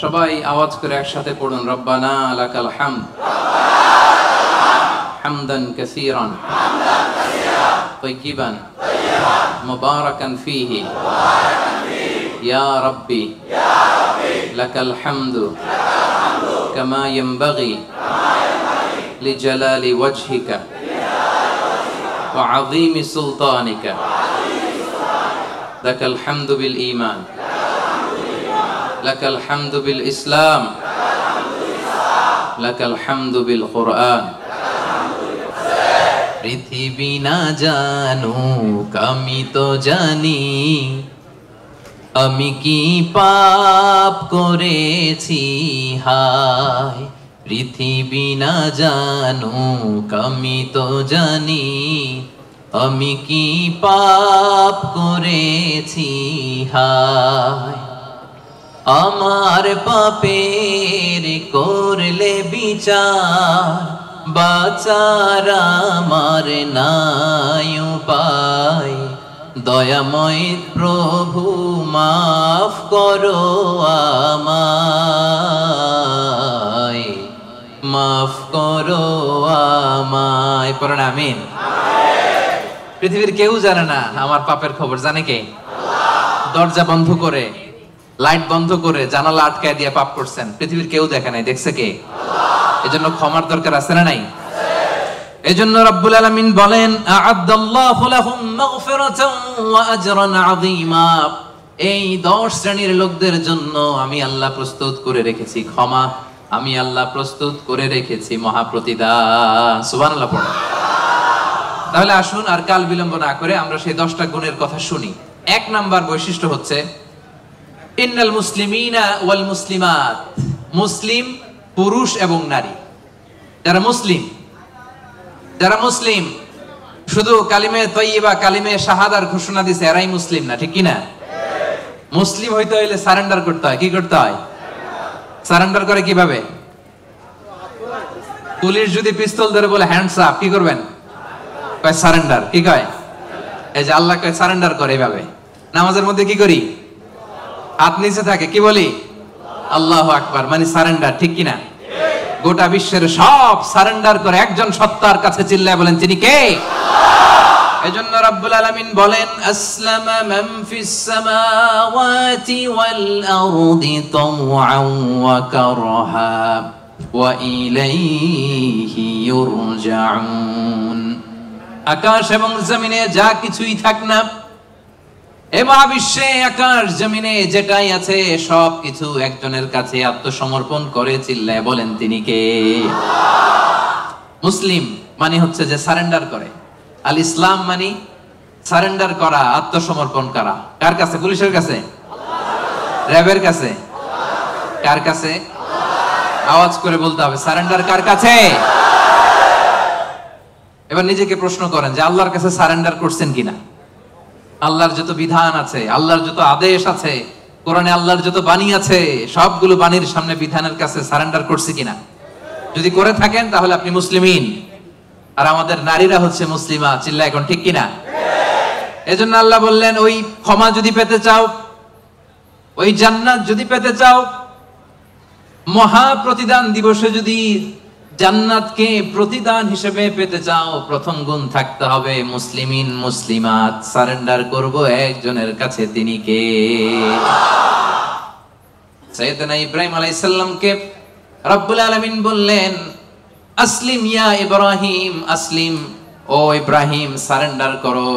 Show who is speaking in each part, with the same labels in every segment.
Speaker 1: সবাই আওয়াজ করে একসাথে পড়ুন, রব্বানা লাকাল হামদ হামদান কাসীরান তাইয়িবান মুবারাকান ফীহি ইয়া রাব্বি লাকাল হামদু কামা ইয়ানবাগি লিজালালি ওয়াজহিকা ওয়া আযীমি সুলতানিকা লাকাল হামদু বিল ঈমান লাকাল হামদু বিল ইসলাম লাকাল হামদু বিল কুরআন। পৃথিবী না জানুক আমি তো জানি, আমি কি পাপ করেছি হায়। পৃথিবী না জানুক আমি তো জানি, আমি কি পাপ করেছি হায়। আমার পাপের করলে বিচার, বাঁচার আমার নাই উপায়। দয়াময় প্রভু মাফ করো আমায়, মাফ করো আমায়। পড়েন আমিন। পৃথিবীর কেউ জানে না আমার পাপের খবর, জানে কে? দরজা বন্ধ করে, লাইট বন্ধ করে, জানালা আটকায় দিয়ে পাপ করছেন, পৃথিবীর কেউ দেখে নাই, দেখছে কে? এজন্য ক্ষমার দরকার আছে না নাই? এজন্য রব্বুল আলামিন বলেন, আ'আদাল্লাহু লাহুম মাগফিরাতান ওয়া আজরান আযীমা। এই 10 শ্রেণীর লোকদের জন্য আমি আল্লাহ প্রস্তুত করে রেখেছি ক্ষমা, আমি আল্লাহ প্রস্তুত করে রেখেছি মহাপ্রতিদান। সুবহানাল্লাহ পড়ুন। তাহলে আসুন আর কাল বিলম্ব না করে আমরা সেই 10টা গুণের কথা শুনি। 1 নাম্বার বৈশিষ্ট্য হচ্ছে ইন্নাল মুসলিমিনা ওয়াল মুসলিমাত, মুসলিম পুরুষ এবং নারী, যারা মুসলিম শুধু কালিমে তয়্যিবা কালিমে শাহাদার ঘোষণা দিছে এরাই মুসলিম না, ঠিক কি না? মুসলিম হইতে হইলে সারেন্ডার করতে হয়। কি করতে হয়? সারেন্ডার করে কিভাবে? পুলিশ যদি পিস্তল ধরে বলে হ্যান্ডস আপ, কি করবেন? কয় সারেন্ডার। কি কয়? এই যে আল্লাহ কয় সারেন্ডার করে এভাবে। নামাজের মধ্যে কি করি? হাত নিচে থাকে, কি বলি? আল্লাহু আকবার, মানে সারেন্ডার, ঠিক কি না? গোটা বিশ্বের সব সারেন্ডার করে একজন সত্তার কাছে চিল্লায় বলেন তিনি কে? এজন্য রব্বুল আলামিন বলেন, আসলামা মান ফিস সামাওয়াতি ওয়াল আরদি তাওআন ওয়া কারহা ওয়া ইলাইহি ইউরজাউন। আকাশ এবং জমিনে যা কিছুই থাক না, এ মহাবিশ্বে আকাশ জমিনে যেটাই আছে সব কিছু একজনের কাছে আত্মসমর্পণ করে চিল্লায় বলেন তিনি কে? মুসলিম মানে হচ্ছে যে সারেন্ডার করে। আল ইসলাম মানে সারেন্ডার করা, আত্মসমর্পণ করা। কার কাছে? পুলিশের কাছে? র্যাবের কাছে? কার কাছে? আওয়াজ করে বলতে হবে, সারেন্ডার কার কাছে? এবার নিজেকে প্রশ্ন করেন যে আল্লাহর কাছে সারেন্ডার করছেন কিনা? আল্লাহর যত বিধান আছে, আল্লাহর যত আদেশ আছে, কোরআনে আল্লাহর যত বাণী আছে, সবগুলো বাণীর সামনে বিধানের কাছে সারেন্ডার করছে কিনা? যদি করে থাকেন তাহলে আপনি মুসলিমিন। আর আমাদের নারীরা হচ্ছে মুসলিমা, চিল্লা এখন, ঠিক কিনা? এজন্য আল্লাহ বললেন, ওই ক্ষমা যদি পেতে চাও, ওই জান্নাত যদি পেতে চাও, মহা প্রতিদান দিবসে যদি জান্নাতকে প্রতিদান হিসেবে পেতে চাও, প্রথম গুণ থাকতে হবে মুসলিমিন মুসলিমাত। সারেন্ডার করব একজনের কাছে, তিনি কে? সাইয়েদনা ইব্রাহিম আলাইহিস সালামকে রব্বুল আলামিন বললেন, আসলিম ইয়া ইব্রাহিম, আসলিম, ও ইব্রাহিম সারেন্ডার করো।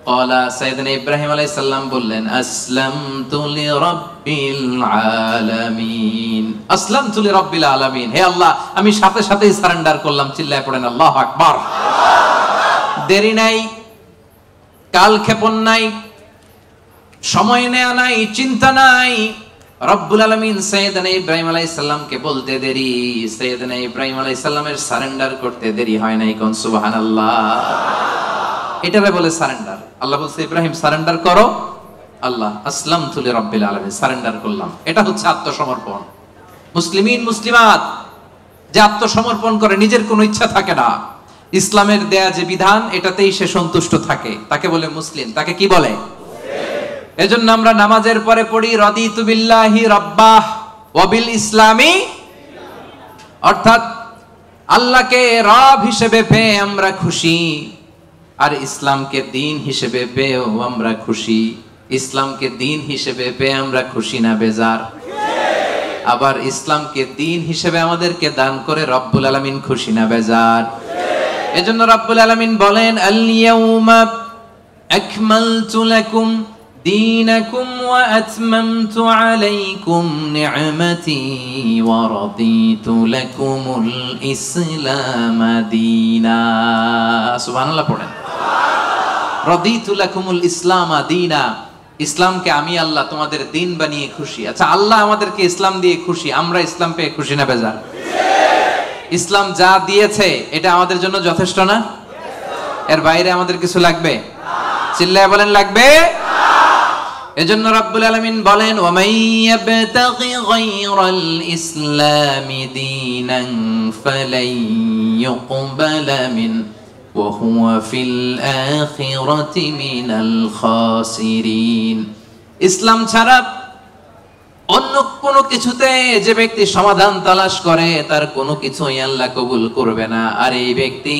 Speaker 1: ক্বালা, সাইয়েদনা ইব্রাহিম আলাইহিস সালাম বললেন, আসলামতু লিরাব্বিল আলামিন, আসলামতু লিরাব্বিল আলামিন। হে আল্লাহ, আমি সাথে সাথেই সারেন্ডার করলাম। চিল্লায় পড়েন আল্লাহু আকবার। দেরি নাই, কালক্ষেপণ নাই, সময় নেয়া নাই, চিন্তা নাই। রব্বুল আলামিন সাইয়েদনা ইব্রাহিম আলাইহিস সালামকে বলতে দেরি, সাইয়েদনা ইব্রাহিম আলাইহিস সালামের সারেন্ডার করতে দেরি হয় নাই। কোন সুবহানাল্লাহ। এটারে বলে সারেন্ডার। আল্লাহ বলছে, ইব্রাহিম সারেন্ডার করো। আল্লাহ আসলামতু লিরাব্বিল আলামিন, সারেন্ডার করলাম। এটা হচ্ছে আত্মসমর্পণ। মুসলিমিন মুসলিমাত, যে আত্মসমর্পণ করে, নিজের কোনো ইচ্ছা থাকে না, ইসলামের দেয়া যে বিধান এটাতেই সে সন্তুষ্ট থাকে, তাকে বলে মুসলিম। তাকে কি বলে? এজন্য আমরা নামাজের পরে পড়ি, রাদিতু বিল্লাহি রাব্বাহ, ওয়াবিল ইসলামি, অর্থাৎ আল্লাহকে রব হিসেবে পেয়ে আমরা খুশি, আর ইসলামকে দিন হিসেবে পেয়েও আমরা খুশি। ইসলামকে দিন হিসেবে পেয়ে আমরা খুশি না বেজার? আবার ইসলামকে দিন হিসেবে আমাদেরকে দান করে রব্বুল আলামিন খুশি না বেজার? এজন্য রব্বুল আলামিন বলেন, আল ইয়াউমা আকমালতু লাকুম দীনাকুম ওয়া আতমামতু আলাইকুম নি'মাতি ওয়া রাদিতু লাকুমুল ইসলাম দীনা। সুবহানাল্লাহ পড়েন। রাদিতু লাকুমুল ইসলাম দীনা, ইসলামকে আমি আল্লাহ তোমাদের দিন বানিয়ে খুশি। আচ্ছা, আল্লাহ আমাদেরকে ইসলাম দিয়ে খুশি, আমরা ইসলাম পেয়ে খুশি না বেজার? ইসলাম যা দিয়েছে এটা আমাদের জন্য যথেষ্ট না? এর বাইরে আমাদের কিছু লাগবে? চিল্লায় বলেন লাগবে। এজন্য রাব্বুল আলামিন বলেন, ওয়া মান ইয়াবতাগি গায়রাল ইসলামি দীনান ফালাই ইউকবালা মিন ওয়া হুয়া ফিল আখিরাতি মিনাল খাসিরিন। ইসলাম ছাড়া অন্য কোনো কিছুতে যে ব্যক্তি সমাধান তালাশ করে তার কোনো কিছুই আল্লাহ কবুল করবে না। আর এই ব্যক্তি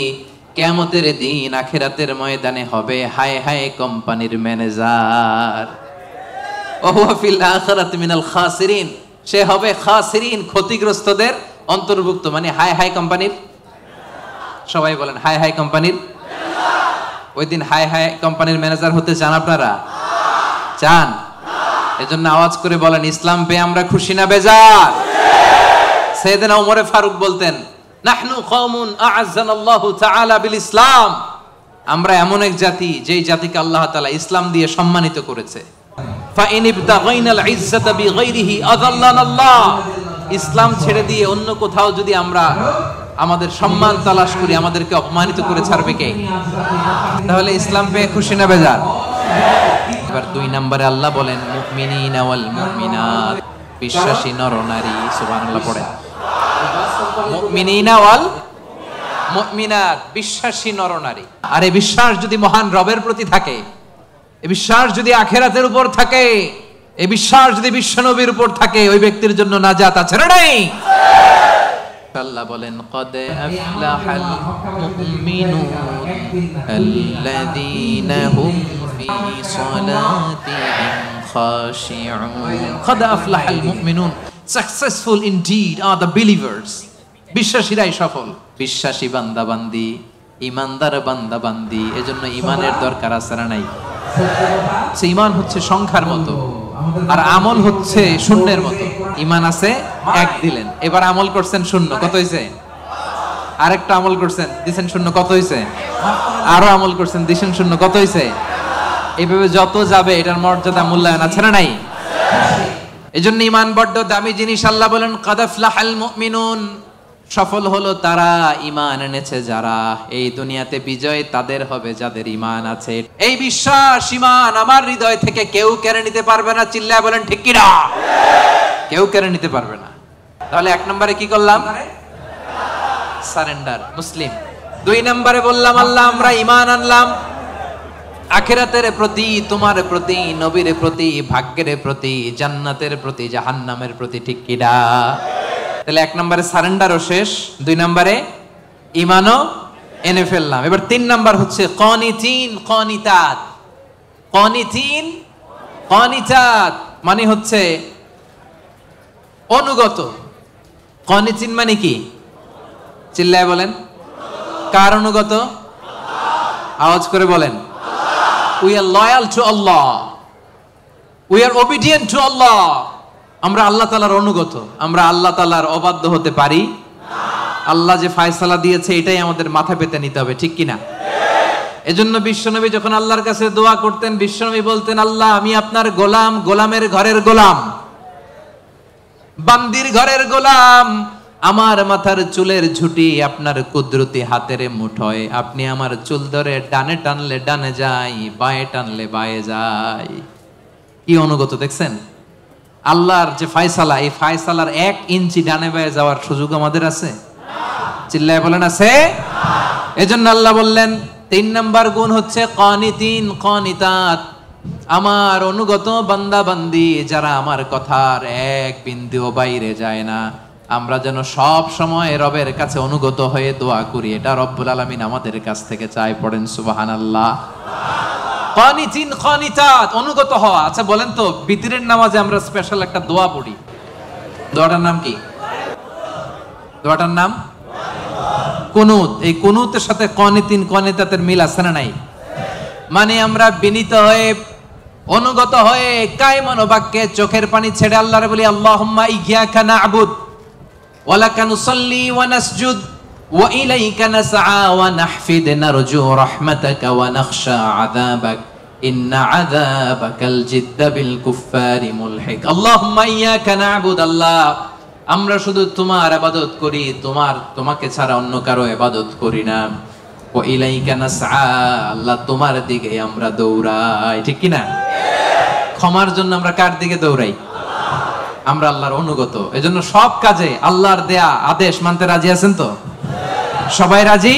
Speaker 1: কিয়ামতের দিন আখিরাতের ময়দানে হবে হায় হায় কোম্পানির ম্যানেজার। ওয়া হুয়া ফিল আখিরাতি মিনাল খাসিরিন, সে হবে খাসিরিন, ক্ষতিগ্রস্তদের অন্তর্ভুক্ত। মানে হায় হায় কোম্পানির, সবাই বলেন হায় হায় কোম্পানির। ওই দিন হায় হায় কোম্পানির ম্যানেজার হতে চান আপনারা? চান? এজন্য আওয়াজ করে বলেন, ইসলাম পেয়ে আমরা খুশি না বেজার? সাইয়েদনা ওমর ফারুক বলতেন, নাহনু কওমুন আ'আজ্জানাল্লাহু তাআলা বিল ইসলাম, আমরা এমন এক জাতি যেই জাতিকে আল্লাহ তাআলা ইসলাম দিয়ে সম্মানিত করেছে। ফা ইন ইবতাগাইনাল ইজ্জাতা বিগাইরিহি আযাল্লানাল্লাহ, ইসলাম ছেড়ে দিয়ে অন্য কোথাও যদি আমরা আমাদের সম্মান তালাশ করি, আমাদেরকে অপমানিত করে ছাড়বে কে? তাহলে ইসলাম পেয়ে খুশি না বেজার? এবার 2 নম্বরে আল্লাহ বলেন, মুমিনিনা ওয়াল মুমিনাত, বিশ্বাসী নরনারী। সুবহানাল্লাহ পড়েন। মুমিনিনা ওয়াল মুমিনাত, বিশ্বাসী নরনারী। আর এই বিশ্বাস যদি মহান রবের প্রতি থাকে, এই বিশ্বাস যদি আখিরাতের উপর থাকে, এই বিশ্বাস যদি বিশ্বনবীর উপর থাকে, ওই ব্যক্তির জন্য নাজাত আছে না নাই? আল্লাহ বলেন, قد أفلح المؤمنون الذين هم في صلاتهم خاشعون। قد أفلح المؤمنون, successful indeed are the believers, বিশ্বাসীরাই সফল। বিশ্বাসী বান্দা বান্দি, ইমানদার বান্দা বান্দি, এজন্য ইমানের দরকার আছে না নাই? ঈমান হচ্ছে সংখ্যার মতো, আর আমল হচ্ছে শূন্যের মতো। ঈমান আছে 1 দিলেন, এবার আমল করছেন 0, কত হইছে? আরেকটা আমল করছেন, দিছেন 0, কত হইছে? আরো আমল করছেন, দিছেন 0, কত হইছে? এইভাবে যত যাবে এটার মর্যাদা মূল্যায়ন আছে না নাই? এজন্য ঈমান বড় দামি জিনিস। আল্লাহ বলেন, কাদ আফলাহাল মুমিনুন, সফল হলো তারা, ঈমান এনেছে যারা। এই দুনিয়াতে বিজয় তাদের হবে যাদের ঈমান আছে। এই বিশ্বাস, ঈমান আমার হৃদয় থেকে কেউ কেড়ে নিতে পারবে না। চিল্লায় বলেন ঠিক কি না? কেউ কেড়ে নিতে পারবে না। তাহলে 1 নম্বরে কি করলাম? সারেন্ডার, মুসলিম। 2 নম্বরে বললাম, আল্লাহ আমরা ঈমান আনলাম আখিরাতের প্রতি, তোমার প্রতি, নবীর প্রতি, ভাগ্যের প্রতি, জান্নাতের প্রতি, জাহান্নামের প্রতি, ঠিক কি না? তাহলে 1 নম্বরে সারেন্ডারও শেষ, 2 নম্বরে ঈমানও এনে ফেললাম। এবার 3 নাম্বার হচ্ছে কানিতিন কানিতাত। কানিতিন কানিতাত মানে হচ্ছে অনুগত। কানিতিন মানে কি? চিল্লায় বলেন। কার অনুগত? আওয়াজ করে বলেন। We are loyal to Allah. We are obedient to Allah. আমরা আল্লাহ তাআলার অনুগত। আমরা আল্লাহ তাআলার অবাধ্য হতে পারি না। আল্লাহ যে ফয়সালা দিয়েছে এটাই আমাদের মাথা পেতে নিতে হবে, ঠিক কি না? এজন্য বিশ্বনবী যখন আল্লাহর কাছে দোয়া করতেন, বিশ্বনবী বলতেন, আল্লাহ আমি আপনার গোলাম, গোলামের ঘরের গোলাম, বান্দির ঘরের গোলাম। আমার মাথার চুলের ঝুঁটি আপনার কুদরতি হাতের মুঠোয়। আপনি আমার চুল ধরে ডানে টানলে ডানে যাই, বায়ে টানলে বায়ে যাই। কি অনুগত দেখছেন? আল্লাহর যে ফয়সালা, এই ফয়সালার 1 ইঞ্চি ডানে বায়ে যাওয়ার সুযোগ আমাদের আছে? চিল্লায় বলেন আছে? এজন্য আল্লাহ বললেন 3 নাম্বার গুণ হচ্ছে কানিতিন কানিতাত। আমার অনুগত বান্দা বান্দি যারা আমার কথার এক বিন্দুও বাইরে যায় না, আমরা যেন সব সময় রবের কাছে অনুগত হয়ে দোয়া করি, এটা রব্বুল আলামিন আমাদের কাছ থেকে চায়। পড়েন সুবহানাল্লাহ। কানিতিন কানিতাত, অনুগত হওয়া। আচ্ছা বলেন তো, বিতরের নামাজে আমরা স্পেশাল একটা দোয়া পড়ি, দোয়াটার নাম কি? দোয়াটার নাম কুনুত। এই কুনুতের সাথে কানিতিন কানিতাতের মিল আছে না নাই? মানে আমরা বিনীত হয়ে অনুগত হয়ে কায়মান বাক্যে চোখের পানি ছেড়ে আল্লাহরে বলি, আল্লাহুম্মা ইয়্যাকা না'বুদ ওয়া লাকা নুসাল্লি ওয়া নাসজুদ ওয়া ইলাইকা নাসআ ওয়া নাহফিদ নারজু রাহমাতাকা ওয়া নাখশা আযাবাক ইন্না আযাবাকাল জিদ্দা বিল কুফফারি মুলহিক। আল্লাহুম্মা ইয়্যাকা না'বুদ, আল্লাহ আমরা শুধু তোমার ইবাদত করি, তোমাকে ছাড়া অন্য কারো ইবাদত করি না। ওয়া ইলাইকা নাসআ, আল্লাহ তোমার দিকে আমরা দৌড়াই, ঠিক কি না? ক্ষমার জন্য আমরা কার দিকে দৌড়াই? আমরা আল্লাহর অনুগত। এজন্য সব কাজে আল্লাহর দেয়া আদেশ মানতে রাজি আছেন তো? সবাই রাজি?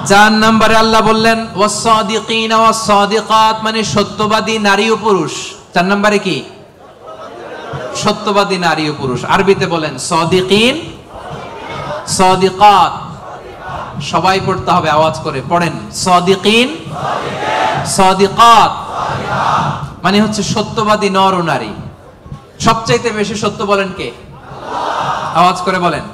Speaker 1: 4 নম্বরে আল্লাহ বললেন ওয়াস-সাদিকিনা ওয়াস-সাদিকাত, মানে সত্যবাদী নারী ও পুরুষ। 4 নম্বরে কি? সত্যবাদী নারী ও পুরুষ। আরবিতে বলেন সাদিকিন সাদিকাত। সবাই পড়তে হবে আওয়াজ করে, পড়েন সাদিকিন সাদিকাত, মানে হচ্ছে সত্যবাদী নর ও নারী। সবচাইতে বেশি সত্য বলেন কে? আওয়াজ করে বলেন।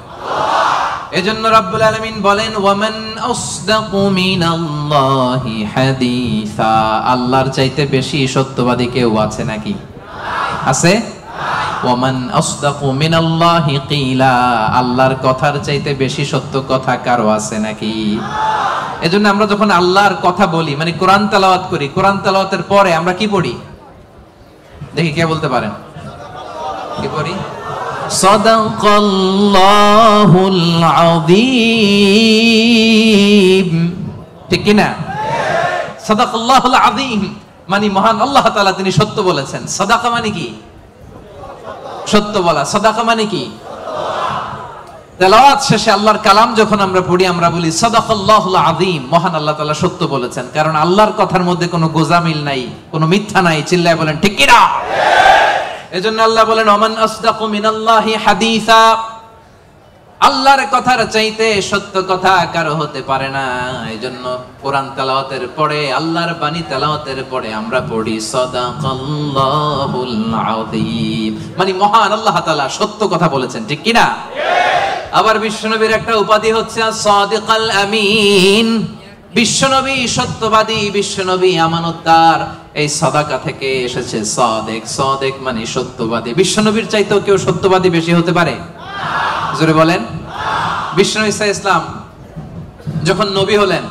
Speaker 1: এজন্য রাব্বুল আলামিন বলেন ওয়ামান আসদাকু মিনাল্লাহি হাদিসা, আল্লাহর চাইতে বেশি সত্যবাদী কেউ আছে নাকি? আছে? ওয়ামান আসদাকু মিনাল্লাহি কিলা, আল্লাহর কথার চাইতে বেশি সত্য কথা কারো আছে নাকি? এজন্য আমরা যখন আল্লাহর কথা বলি, মানে কোরআন তেলাওয়াত করি, কোরআন তেলাওয়াতের পরে আমরা কি পড়ি? দেখি কে বলতে পারেন, কি পড়ি? সাদাকাল্লাহুল আযীম, ঠিক কি না? সাদাকাল্লাহুল আযীম মানে মহান আল্লাহ তাআলা তিনি সত্য বলেছেন। সাদাকা মানে কি? সত্য বলা। সাদাকা মানে কি? তেলাওয়াত শেষে আল্লাহর কালাম যখন আমরা পড়ি, আমরা বলি সাদাকাল্লাহুল আযীম, মহান আল্লাহ তাআলা সত্য বলেছেন। কারণ আল্লাহর কথার মধ্যে কোনো গোজামিল নাই, কোনো মিথ্যা নাই। চিল্লায় বলেন ঠিক কি না? এজন্য আল্লাহ বলেন ওমান আসদাকু মিনাল্লাহি হাদিসা, আল্লাহর কথার চাইতে সত্য কথা কারো হতে পারে না। এজন্য কোরআন তেলাওয়াতের পরে, আল্লাহর বাণী তেলাওয়াতের পরে আমরা পড়ি সাদাকাল্লাহুল আযীম, মানে মহান আল্লাহ তাআলা সত্য কথা বলেছেন, ঠিক কি না? আবার বিশ্বনবীর একটা উপাধি হচ্ছে সাদিকাল আমিন, বিশ্বনবী সত্যবাদী, বিশ্বনবী আমানতদার। এই সাদাকা থেকে এসেছে সাদেক। সাদেক মানে সত্যবাদী। বিশ্বনবীর চাইতেও কেউ সত্যবাদী বেশি হতে পারে? জোরে বলেন। বিশ্বনবী সাল্লাল্লাহু আলাইহি ওয়াসাল্লাম যখন নবী হলেন,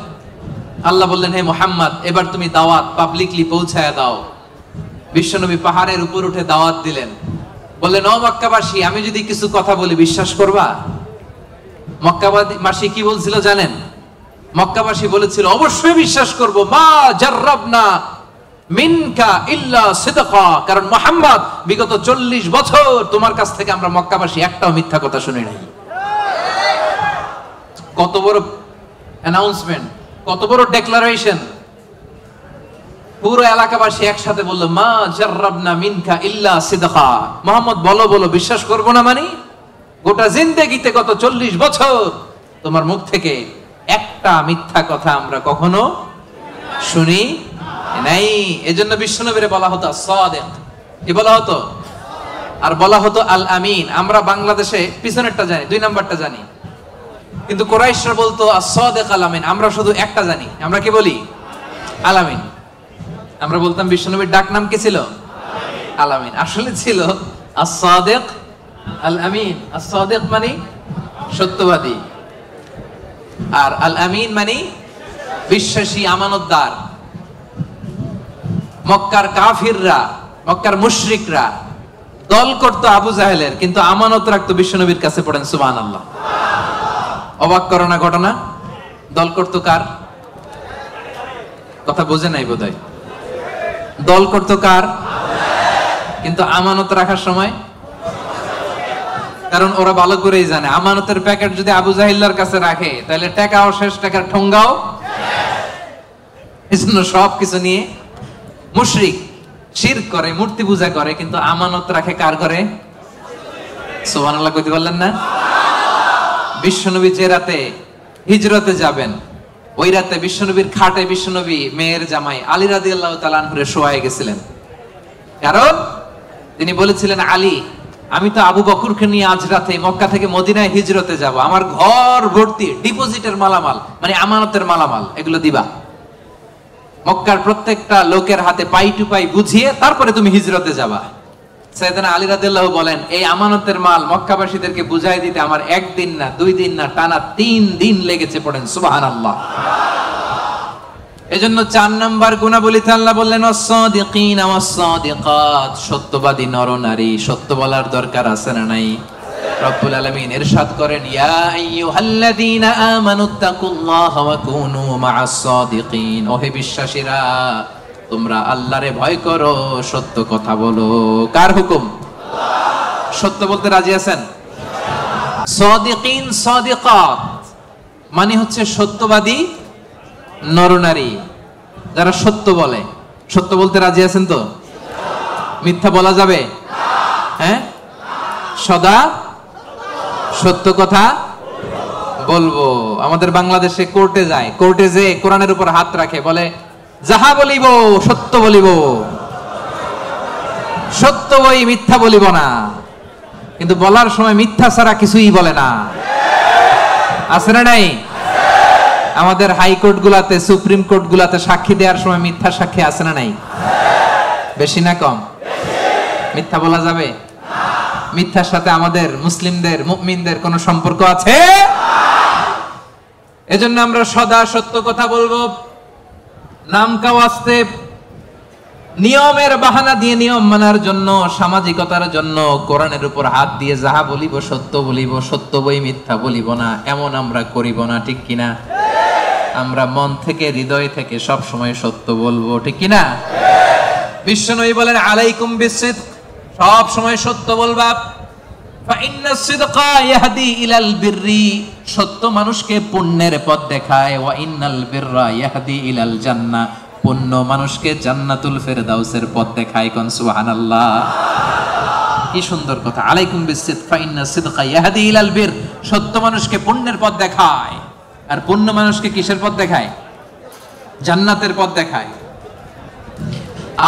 Speaker 1: আল্লাহ বললেন হে মুহাম্মদ এবার তুমি দাওয়াত পাবলিকলি পৌঁছায়া দাও। বিশ্বনবী পাহাড়ের উপর উঠে দাওয়াত দিলেন, বললেন ও মক্কাবাসী, আমি যদি কিছু কথা বলি বিশ্বাস করবা? মক্কাবাসী কি বলছিল জানেন? মক্কাবাসী বলেছিল অবশ্যই বিশ্বাস করব, মা জাররাবনা মিনকা ইল্লা সিদকা, কারণ মুহাম্মদ বিগত 40 বছর তোমার কাছ থেকে আমরা মক্কাবাসী একটাও মিথ্যা কথা শুনি নাই। কত বড় অ্যানাউন্সমেন্ট, কত বড় ডেক্লারেশন। পুরো এলাকাবাসী একসাথে বলল মা জাররাবনা মিনকা ইল্লা সিদকা। মুহাম্মদ বলো বলো, বিশ্বাস করব না মানে? গোটা জিন্দেগিতে গত 40 বছর তোমার মুখ থেকে একটা মিথ্যা কথা আমরা কখনো শুনি নাই। এজন্য বিশ্বনবীরে বলা হতো সাদিক, কি বলা হতো? আর বলা হতো আল আমিন। আমরা বাংলাদেশে পিছনেরটা জানি, 2 নাম্বারটা জানি, কিন্তু কুরাইশরা বলতো as-সাদিক আল আমিন। আমরা শুধু একটা জানি, আমরা কি বলি? আল আমিন। আমরা বলতাম বিশ্বনবীর ডাক নাম কি ছিল? আল আমিন। আসলে ছিল as-সাদিক আল আমিন। as-সাদিক মানে সত্যবাদী, আর আল আমিন মানে বিশ্বাসী, আমানতদার। মক্কার কাফিররা, মক্কার মুশরিকরা দল করতো আবু জাহেলের, কিন্তু আমানত রাখতো বিশ্বনবীর কাছে। পড়েন সুবহানাল্লাহ। অবাক করো না ঘটনা? দল করতো কার? কথা বোঝে নাই বোধহয়। দল করতো কার? কিন্তু আমানত রাখার সময়, কারণ ওরা ভালো করেই জানে আমানতের প্যাকেট যদি আবু জাহিল্লার কাছে রাখে তাহলে টাকাও শেষ, টাকার ঠোঙ্গাও। এজন্য সবকিছু নিয়ে মুশরিক, শিরক করে, মূর্তি পূজা করে, কিন্তু আমানত রাখে কার ঘরে? সুবহানাল্লাহ কইতে পারলেন না? বিশ্বনবী যে রাতে হিজরতে যাবেন, ওই রাতে বিশ্বনবীর খাটে বিশ্বনবী মেয়ের জামাই আলী রাদিয়াল্লাহু তাআলা আনহুরে শোয়ায় গেছিলেন। কারণ তিনি বলেছিলেন, আলী, আমি তো আবু বকরকে নিয়ে আজ রাতে মক্কা থেকে মদিনায় হিজরতে যাব, আমার ঘর ভর্তি ডিপোজিটের মালামাল, মানে আমানতের মালামাল, এগুলো দিবা। মক্কার প্রত্যেকটা লোকের হাতে পাই টু পাই বুঝিয়ে তারপরে তুমি হিজরতে যাবা। সাইয়েদনা আলী রাদিয়াল্লাহু বলেন, এই আমানতের মাল মক্কাবাসীদেরকে বুঝাই দিতে আমার একদিন না, 2 দিন না, টানা 3 দিন লেগেছে। পড়েন সুবহানাল্লাহ। এজন্য 4 নাম্বার গুণাবলীতে আল্লাহ বললেন, ওয়াস-সাদিকিনা ওয়াস-সাদিকাত, সত্যবাদী নর নারী। সত্য বলার দরকার আছে না নাই? রব্বুল আলামিন ইরশাদ করেন, ইয়া আইয়ুহাল্লাযীনা আমানুত্তাকুল্লাহা ওয়া কুনু মা'আস-সাদিকিন, ওহে বিশ্বাসীরা, তোমরা আল্লাহরে ভয় করো, সত্য কথা বলো। কার হুকুম? সত্য বলতে রাজি আছেন? সাদিকিন সাদিকাত মানে হচ্ছে সত্যবাদী নরনারী, যারা সত্য বলে। সত্য বলতে রাজি আছেন তো? মিথ্যা বলা যাবে? হ্যাঁ, সদা সত্য কথা বলবো। আমাদের বাংলাদেশে কোর্টে যায়, কোর্টে যে কোরআনের উপর হাত রাখে, বলে যাহা বলিব সত্য বলিব, সত্য বই মিথ্যা বলিব না। কিন্তু বলার সময় মিথ্যা ছাড়া কিছুই বলে না। আছে না নাই? আমাদের হাইকোর্ট গুলাতে, সুপ্রিম কোর্ট গুলাতে সাক্ষী দেওয়ার সময় মিথ্যা সাক্ষী আছে না নাই? বেশি না কম? মিথ্যা বলা যাবে? মিথ্যার সাথে আমাদের মুসলিমদের, মুমিনদের কোনো সম্পর্ক আছে? এজন্য আমরা সদা সত্য কথা বলবো। নাম কাওয়াস্তে, নিয়মের বাহানা দিয়ে, নিয়ম মানার জন্য, সামাজিকতার জন্য কোরআনের উপর হাত দিয়ে যাহা বলিব সত্য বলিব, সত্য বই মিথ্যা বলিব না, এমন আমরা করিব না। ঠিক কিনা? আমরা মন থেকে, হৃদয় থেকে সব সময় সত্য বলবো। ঠিক কিনা? বিশ্বনবী বলেন, আলাইকুম বিসিদক, সব সময় সত্য বলবা। ফাইন্নাস সিদকা ইয়াহদি ইলাল বিররি, সত্য মানুষকে পুণ্যের পথ দেখায়। ওয়া ইন্নাল বিররা ইয়াহদি ইলাল জান্নাহ, পুণ্য মানুষকে জান্নাতুল ফেরদাউসের পথ দেখায়। কোন সুবহানাল্লাহ। কি সুন্দর কথা। আলাইকুম বিসিদক ফাইন্নাস সিদকা ইয়াহদি ইলাল বির, সত্য মানুষকে পুণ্যের পথ দেখায়, আর পুণ্য মানুষকে কিসের পথ দেখায়? জান্নাতের পথ দেখায়।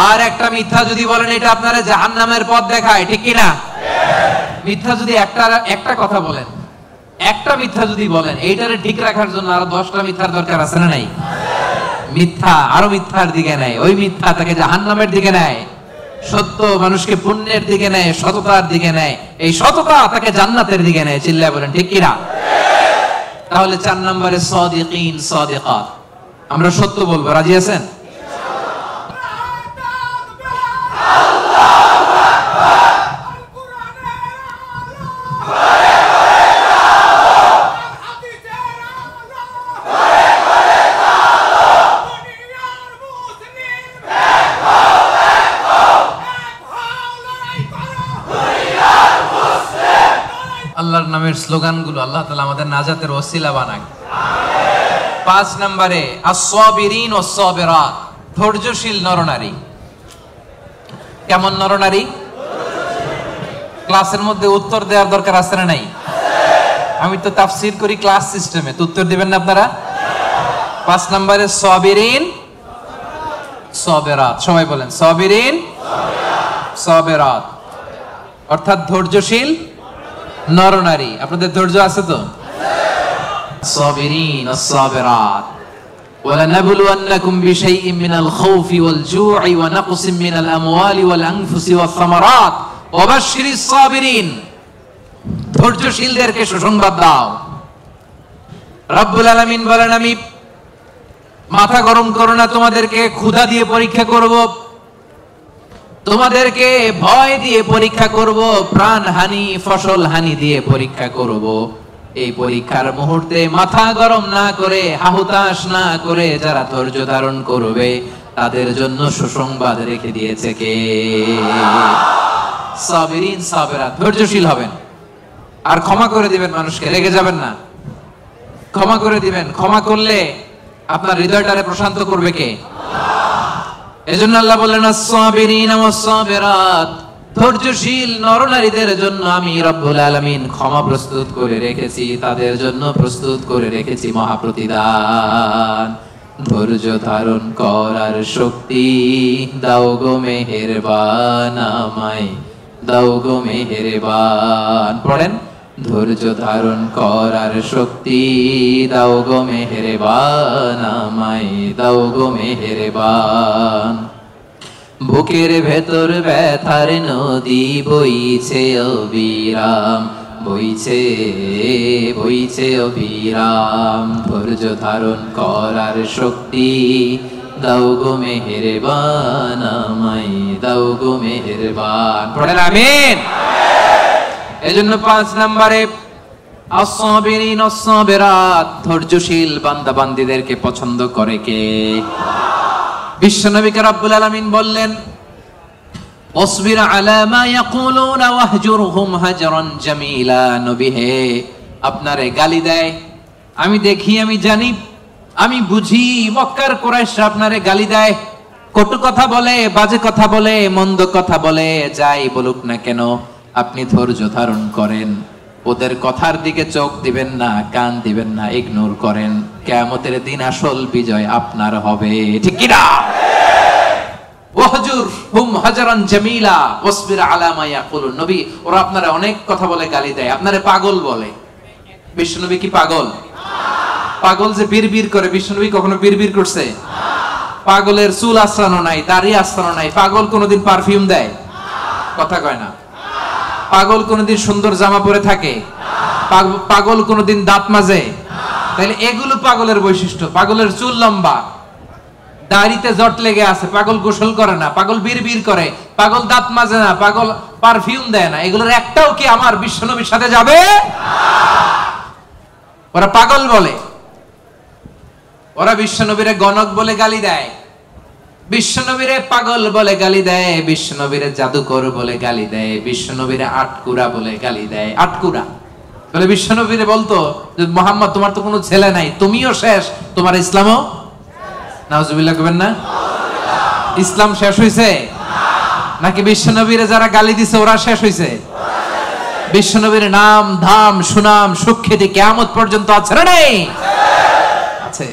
Speaker 1: আর একটা মিথ্যা যদি বলেন, এটা আপনারা জাহান্নামের পথ দেখায়। ঠিক কি না? মিথ্যা যদি একটা কথা বলেন, একটা মিথ্যা যদি বলেন, এইটারে ঠিক রাখার জন্য আরো 10টা মিথ্যার দরকার আছে না নাই? মিথ্যা আরো মিথ্যার দিকে নেয়, ওই মিথ্যা তাকে জাহান্নামের দিকে নেয়। সত্য মানুষকে পুণ্যের দিকে নেয়, সততার দিকে নেয়, এই সততা তাকে জান্নাতের দিকে নেয়। চিল্লায় বলেন ঠিক কি না? তাহলে 4 নম্বরে সাদিকিন সাদিকাত, আমরা সত্য বলবো। রাজি আছেন? আল্লাহর নামের স্লোগানগুলো আল্লাহ তাআলা আমাদের নাজাতের ওসিলা বানাক। 5 নম্বরে আস-সাবিরিন ওয়াস-সাবিরাত, ধৈর্যশীল নরনারী। কেমন নরনারী? ক্লাসের মধ্যে উত্তর দেওয়ার দরকার আছে না নাই? আমি তো তাফসীর করি ক্লাস সিস্টেমে, তো উত্তর দিবেন না আপনারা? 5 নম্বরে সাবিরিন সাবিরাত, সবাই বলেন সাবিরিন সাবিরাত, অর্থাৎ ধৈর্যশীল নরনারী। আপনাদের ধৈর্য আছে তো? সাবিরিন ওয়াস-সাবিরাত, ওয়ালানাবলুওয়ান্নাকুম বিশাইইন মিনাল খাউফি ওয়াল জু'i ওয়া নাকসিম মিনাল আমওয়ালি ওয়াল আনফুসি ওয়াস সামারাত ওয়া বাশশিরিস সাবিরিন, ধৈর্যশীলদেরকে সুসংবাদ দাও। রব্বুল আলামিন বলেন, আমি মাথা গরম করো না, তোমাদেরকে ক্ষুধা দিয়ে পরীক্ষা করব, তোমাদেরকে ভয় দিয়ে পরীক্ষা করব, প্রাণ হানি, ফসল হানি দিয়ে পরীক্ষা করব। এই পরীক্ষার মুহূর্তে মাথা গরম না করে, হাহুতাশ না করে যারা ধৈর্য ধারণ করবে, তাদের জন্য সুসংবাদ রেখে দিয়েছে কে? সাবিরিন সাবিরাত, ধৈর্যশীল হবেন আর ক্ষমা করে দিবেন মানুষকে, রেগে যাবেন না, ক্ষমা করে দিবেন। ক্ষমা করলে আপনার হৃদয়টারে প্রশান্ত করবে কে? এজন্য আল্লাহ বললেন আস-সাবিরিনা ওয়াস-সাবিরাত, ধৈর্যশীল নরনারীদের জন্য আমি রব্বুল আলামিন ক্ষমা প্রস্তুত করে রেখেছি, তাদের জন্য প্রস্তুত করে রেখেছি মহাপ্রতিদান। ধৈর্য ধারণ করার শক্তি দাও গো মেহেরবান, আমায় দাও গো মেহেরবান। পড়েন, ধৈর্য ধারণ করার শক্তি দাও গো মেহেরবান, আমায় দাও গো মেহেরবান। বুকের ভেতর ব্যথার নদী বইছে অবিরাম, বইছে বইছে অবিরাম। ধৈর্য ধারণ করার শক্তি দাও গো মেহেরবান, আমায় দাও গো মেহেরবান। পড়েন আমিন। এজন্য 5 নম্বরে আস-সাবিরিন ওয়াস-সাবিরাত, ধৈর্যশীল বান্দা বান্দীদেরকে পছন্দ করে কে? বিশ্বনবীকে রব্বুল আলামিন বললেন ওয়াসবির আলা মা ইয়াকুলুনা ওয়াহজুরহুম হাজরান জামিলা। নবী হে, আপনারে গালি দেয়, আমি দেখি, আমি জানি, আমি বুঝি। মক্কার কুরাইশরা আপনারে গালি দেয়, কটু কথা বলে, বাজে কথা বলে, মন্দ কথা বলে, যাই বলুক না কেন আপনি ধৈর্য ধারণ করেন, ওদের কথার দিকে চোখ দিবেন না, কান দিবেন না, ইগনোর করেন। কিয়ামতের দিন আসল বিজয় আপনার হবে, ঠিক কি না? ওয়াহজুরহুম হাজরান জামিলা ওয়াসবির আলা মা ইয়াকুলুন। নবী, ওরা আপনারা অনেক কথা বলে, গালি দেয়, আপনারে পাগল বলে। বিশ্বনবী কি পাগল? পাগল যে বিড়বিড় করে, বিশ্বনবী কখনো বিড়বিড় করছে? পাগলের চুল আঁচড়ানো নাই, দাড়ি আঁচড়ানো নাই। পাগল কোনোদিন পারফিউম দেয়? কথা কয় না। পাগল কোনোদিন সুন্দর জামা পরে থাকে? পাগল কোনোদিন দাঁত মাজে? তাহলে এগুলো পাগলের বৈশিষ্ট্য। পাগলের চুল লম্বা, দাড়িতে জট লেগে আছে, পাগল গোসল করে না, পাগল বিড়বিড় করে, পাগল দাঁত মাজে না, পাগল পারফিউম দেয় না। এগুলোর একটাও কি আমার বিশ্বনবীর সাথে যাবে? ওরা পাগল বলে, ওরা বিশ্বনবীরে গণক বলে গালি দেয়, বিশ্বনবীরে পাগল বলে গালি দেয়, বিশ্বনবীরে জাদুকর বলে গালি দেয়, বিশ্বনবীরে আটকুরা বলে গালি দেয়। আটকুরা বলে বিশ্বনবীরে বলতো যে মুহাম্মদ, তোমার তো কোনো ছেলে নাই, তুমিও শেষ, তোমার ইসলামও। নাউজুবিল্লাহ কবেন না? ইসলাম শেষ হইছে নাকি বিশ্বনবীরে যারা গালি দিছে ওরা শেষ হইছে? বিশ্বনবীর নাম, ধাম, সুনাম, সুখ্যাতি কিয়ামত পর্যন্ত আছে না নেই? আছে।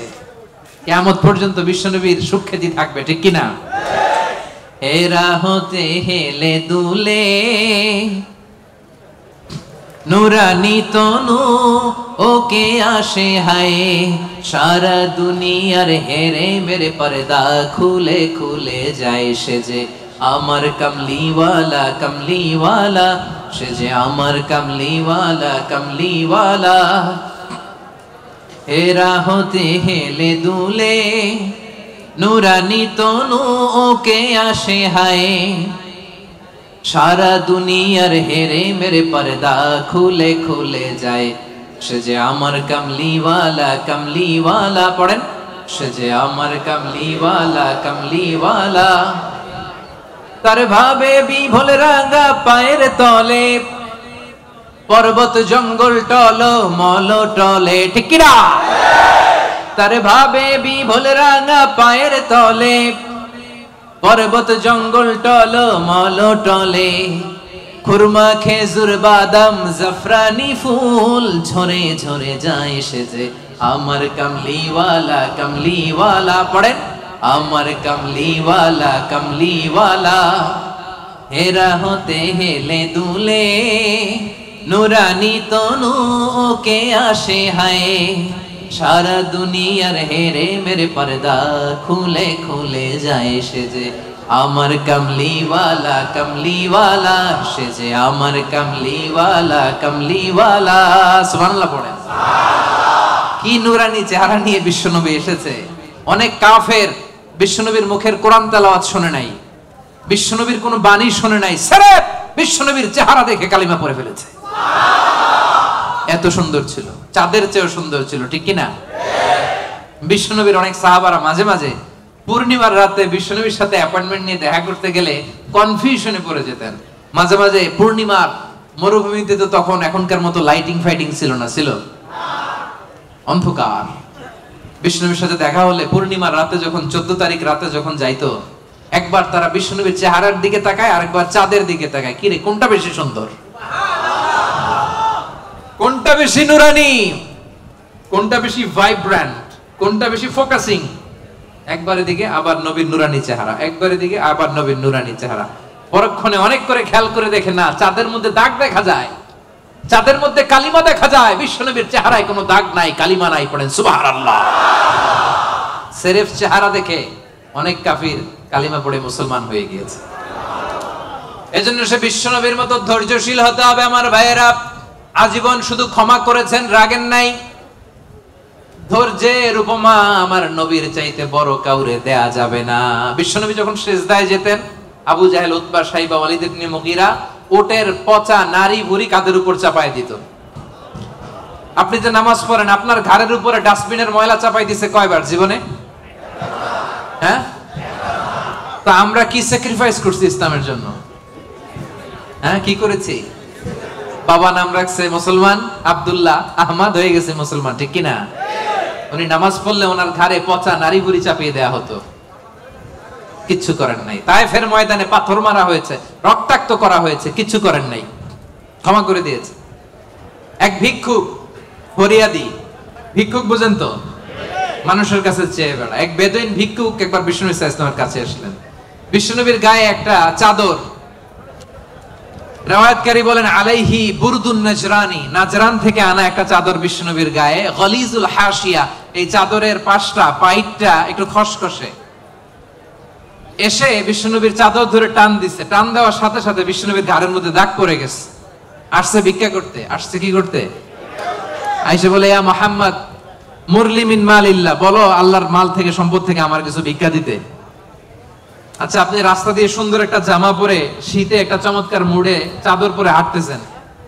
Speaker 1: কিয়ামত পর্যন্ত বিশ্বনবীর সুখ্যাতি থাকবে, ঠিক কি না? এরা হতে হেলে দুলে নুরানি তনু ওকে আসে হায়, সারা দুনিয়ার হেরে মেরে পর্দা খুলে খুলে যায়। সে যে আমার কামলিওয়ালা, কামলিওয়ালা, সে যে আমার কামলিওয়ালা, কামলিওয়ালা। এরা হতে হেলে দুলে নুরানি তনু ওকে আসে হায়, সারা দুনিয়ার হেরে মেরে পর্দা খুলে খুলে যায়। সে যে আমার কামলিওয়ালা, কামলিওয়ালা। পড়েন, সে যে আমার কামলিওয়ালা, কামলিওয়ালা। তার ভাবে বিভোল রাঙা পায়ের তলে, পর্বত জঙ্গল টল মল টলে, ঠিক কি না? তার ভাবে বিভোল রাঙা পায়ের তলে, পর্বত জঙ্গল টল মল টলে। খুরমা খেজুর বাদাম জাফরানি ফুল ঝরে ঝরে যায়। সে যে আমার কামলিওয়ালা, কামলিওয়ালা। পড়েন, আমার কামলিওয়ালা, কামলিওয়ালা। হেরা হতে হেলে দুলে নুরানি তনু ওকে আসে হায়, সারা দুনিয়ার হেরে মেরে পর্দা খুলে খুলে যায়। সে যে আমার কামলিওয়ালা, কামলিওয়ালা। সে যে আমার কামলিওয়ালা, কামলিওয়ালা। সুবহানাল্লাহ পড়েন। কি নুরানি চেহারা নিয়ে বিশ্বনবী এসেছে। অনেক কাফের বিশ্বনবীর মুখের কোরআন তেলাওয়াত শুনে নাই, বিশ্বনবীর কোনো বাণী শুনে নাই, সির্ফ বিশ্বনবীর চেহারা দেখে কালিমা পড়ে ফেলেছে। এত সুন্দর ছিল, চাঁদের চেয়েও সুন্দর ছিল, ঠিক কি না? বিশ্বনবীর অনেক সাহাবারা মাঝে মাঝে পূর্ণিমার রাতে বিশ্বনবীর সাথে অ্যাপয়েন্টমেন্ট নিয়ে দেখা করতে গেলে কনফিউশনে পড়ে যেতেন। মাঝে মাঝে পূর্ণিমার মরুভূমিতে তো তখন এখনকার মতো লাইটিং ফাইটিং ছিল না, ছিল অন্ধকার। বিশ্বনবীর সাথে দেখা হলে পূর্ণিমার রাতে যখন 14 তারিখ রাতে যখন যাইতো, একবার তারা বিশ্বনবীর চেহারার দিকে তাকায়, আরেকবার চাঁদের দিকে তাকায়। কি রে, কোনটা বেশি সুন্দর? কোনটা বেশি নুরানি? কোনটা বেশি ভাইব্রেন্ট? কোনটা বেশি ফোকাসিং? একবার এদিকে আবার নবীর নুরানি চেহারা, একবার এদিকে আবার নবীর নুরানি চেহারা। পরক্ষণে অনেক করে খেয়াল করে দেখে, না, চাঁদের মধ্যে দাগ দেখা যায়, চাঁদের মধ্যে কালিমা দেখা যায়, বিশ্বনবীর চেহারায় কোনো দাগ নাই, কালিমা নাই। পড়েন সুবহানাল্লাহ। সেরেফ চেহারা দেখে অনেক কাফির কালিমা পড়ে মুসলমান হয়ে গিয়েছে। এজন্য সে বিশ্বনবীর মতো ধৈর্যশীল হতে হবে। আমার ভাইয়েরা, আজীবন শুধু ক্ষমা করেছেন, রাগেন নাই। ধৈর্যের উপমা আমার নবীর চাইতে বড় কাউরে দেয়া যাবে না। বিশ্বনবী যখন সিজদায় যেতেন, আবু জাহেল, উতবা, সাইবা, ওয়ালিদ ইবনে মুগীরা ওটের পচা নারী ভুঁড়ি কাঁধের উপর চাপায় দিত। আপনি যে নামাজ পড়েন, আপনার ঘাড়ের উপরে ডাস্টবিনের ময়লা চাপাই দিছে কয়বার জীবনে? হ্যাঁ? তা আমরা কি স্যাক্রিফাইস করছি ইসলামের জন্য? হ্যাঁ, কি করেছি? বাবা নাম রাখছে মুসলমান, আব্দুল্লাহ, আহমদ হয়ে গেছে মুসলমান, ঠিক কিনা? উনি নামাজ পড়লে ওনার ঘাড়ে পচা নারী ভুঁড়ি চাপিয়ে দেয়া হতো। কিচ্ছু করেন নাই। তায়েফের ময়দানে পাথর মারা হয়েছে, রক্তাক্ত করা হয়েছে, কিচ্ছু করেন নাই, ক্ষমা করে দিয়েছে। এক ভিক্ষুক, ফরিয়াদি ভিক্ষুক, বুঝেন তো, মানুষের কাছে চেয়ে বেড়া, এক বেদুইন ভিক্ষুক একবার বিষ্ণু সাল্লাল্লাহু আলাইহি ওয়াসাল্লামের কাছে আসলেন। বিশ্বনবীর গায়ে একটা চাদর, riwayatকারী বলেন আলাইহি বুরদুন নাজরানি, নাজরান থেকে আনা একটা চাদর বিশ্বনবীর গায়ে, গলিজুল হাশিয়া, এই চাদরের পাশটা, পাইটটা একটু খসখসে। এসে বিশ্বনবীর চাদর ধরে টান দিছে, টান দেওয়ার সাথে সাথে বিশ্বনবীর ঘাড়ের মধ্যে দাগ পড়ে গেছে। আসছে ভিক্ষা করতে, আসছে কি করতে? আয়েশা বলে, ইয়া মুহাম্মদ মুরলি মিন মালিল্লাহ, বলো আল্লাহর মাল থেকে, সম্পদ থেকে আমার কিছু ভিক্ষা দিতে। আচ্ছা, আপনি রাস্তা দিয়ে সুন্দর একটা জামা পরে, শীতে একটা চমৎকার মুড়ে চাদর পরে হাঁটতেছেন,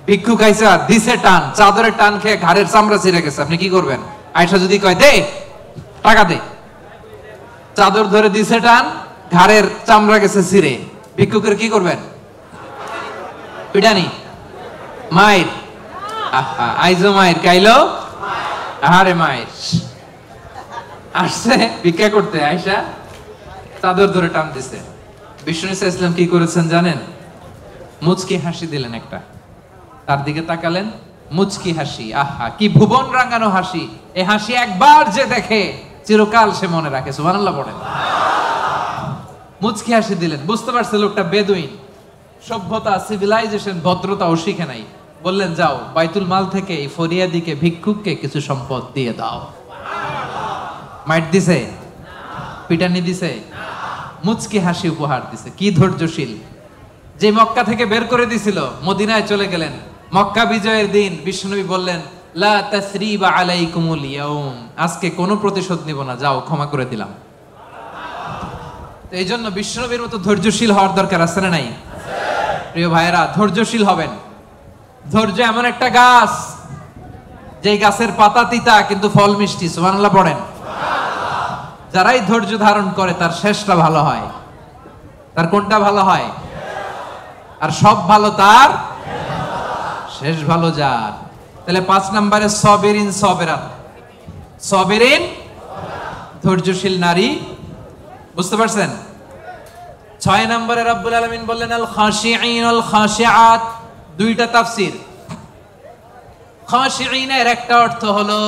Speaker 1: ভিক্ষু খাইছে, দিছে টান, চাদরের টান খেয়ে ঘাড়ের চামড়া ছিঁড়ে গেছে, আপনি কি করবেন? আয়েশা যদি কয় দে টাকা দে, চাদর ধরে দিছে টান, ঘাড়ের চামড়া গেছে ছিঁড়ে, ভিক্ষুকের কি করবেন? পিটানি, মায়ের, আইজো মায়ের, কাইলো আহারে মায়ের। আসছে ভিক্ষা করতে, আয়েশা চাদর ধরে টান দিছে। বিষ্ণু ইসলাম কি করেছেন জানেন? মুচকি হাসি দিলেন একটা, তার দিকে তাকালেন, মুচকি হাসি, আহা কি ভুবন রাঙানো হাসি। এই হাসি একবার যে দেখে চিরকাল সে মনে রাখে। সুবহানাল্লাহ পড়েন। মুচকি হাসি দিলেন, বুঝতে পারছে লোকটা বেদুইন, সভ্যতা, সিভিলাইজেশন, ভদ্রতাও শিখে নাই। বললেন, যাও বাইতুল মাল থেকে এই ফরিয়াদিকে, ভিক্ষুককে কিছু সম্পদ দিয়ে দাও। মাইট দিছে? পিটানি দিছে? মুচকি হাসি উপহার দিছে। কি ধৈর্যশীল! যে মক্কা থেকে বের করে দিছিল, মদিনায় চলে গেলেন। মক্কা বিজয়ের দিন বিশ্বনবী বললেন, লা তাসরিবা আলাইকুমুল ইয়াউম, আজকে কোনো প্রতিশোধ নিব না, যাও ক্ষমা করে দিলাম। তো এই জন্য বিশ্বনবীর মতো ধৈর্যশীল হওয়ার দরকার আছে না নাই? প্রিয় ভাইয়েরা, ধৈর্যশীল হবেন। ধৈর্য এমন একটা গাছ, যে গাছের পাতা তিতা কিন্তু ফল মিষ্টি। সুবহানাল্লাহ পড়েন। যারাই ধৈর্য ধারণ করে তার শেষটা ভালো হয়। তার কোনটা ভালো হয়? আর সব ভালো তার শেষ ভালো যার। তাহলে 5 নম্বরে সবিরিন সবেরাত, সবিরিন ধৈর্যশীল নারী, বুঝতে পারছেন? 6 নম্বরে রব্বুল আলামিন বললেন আল খাশিঈন আল খাশিআত। দুইটা তাফসীর। খাশিঈনের একটা অর্থ হলো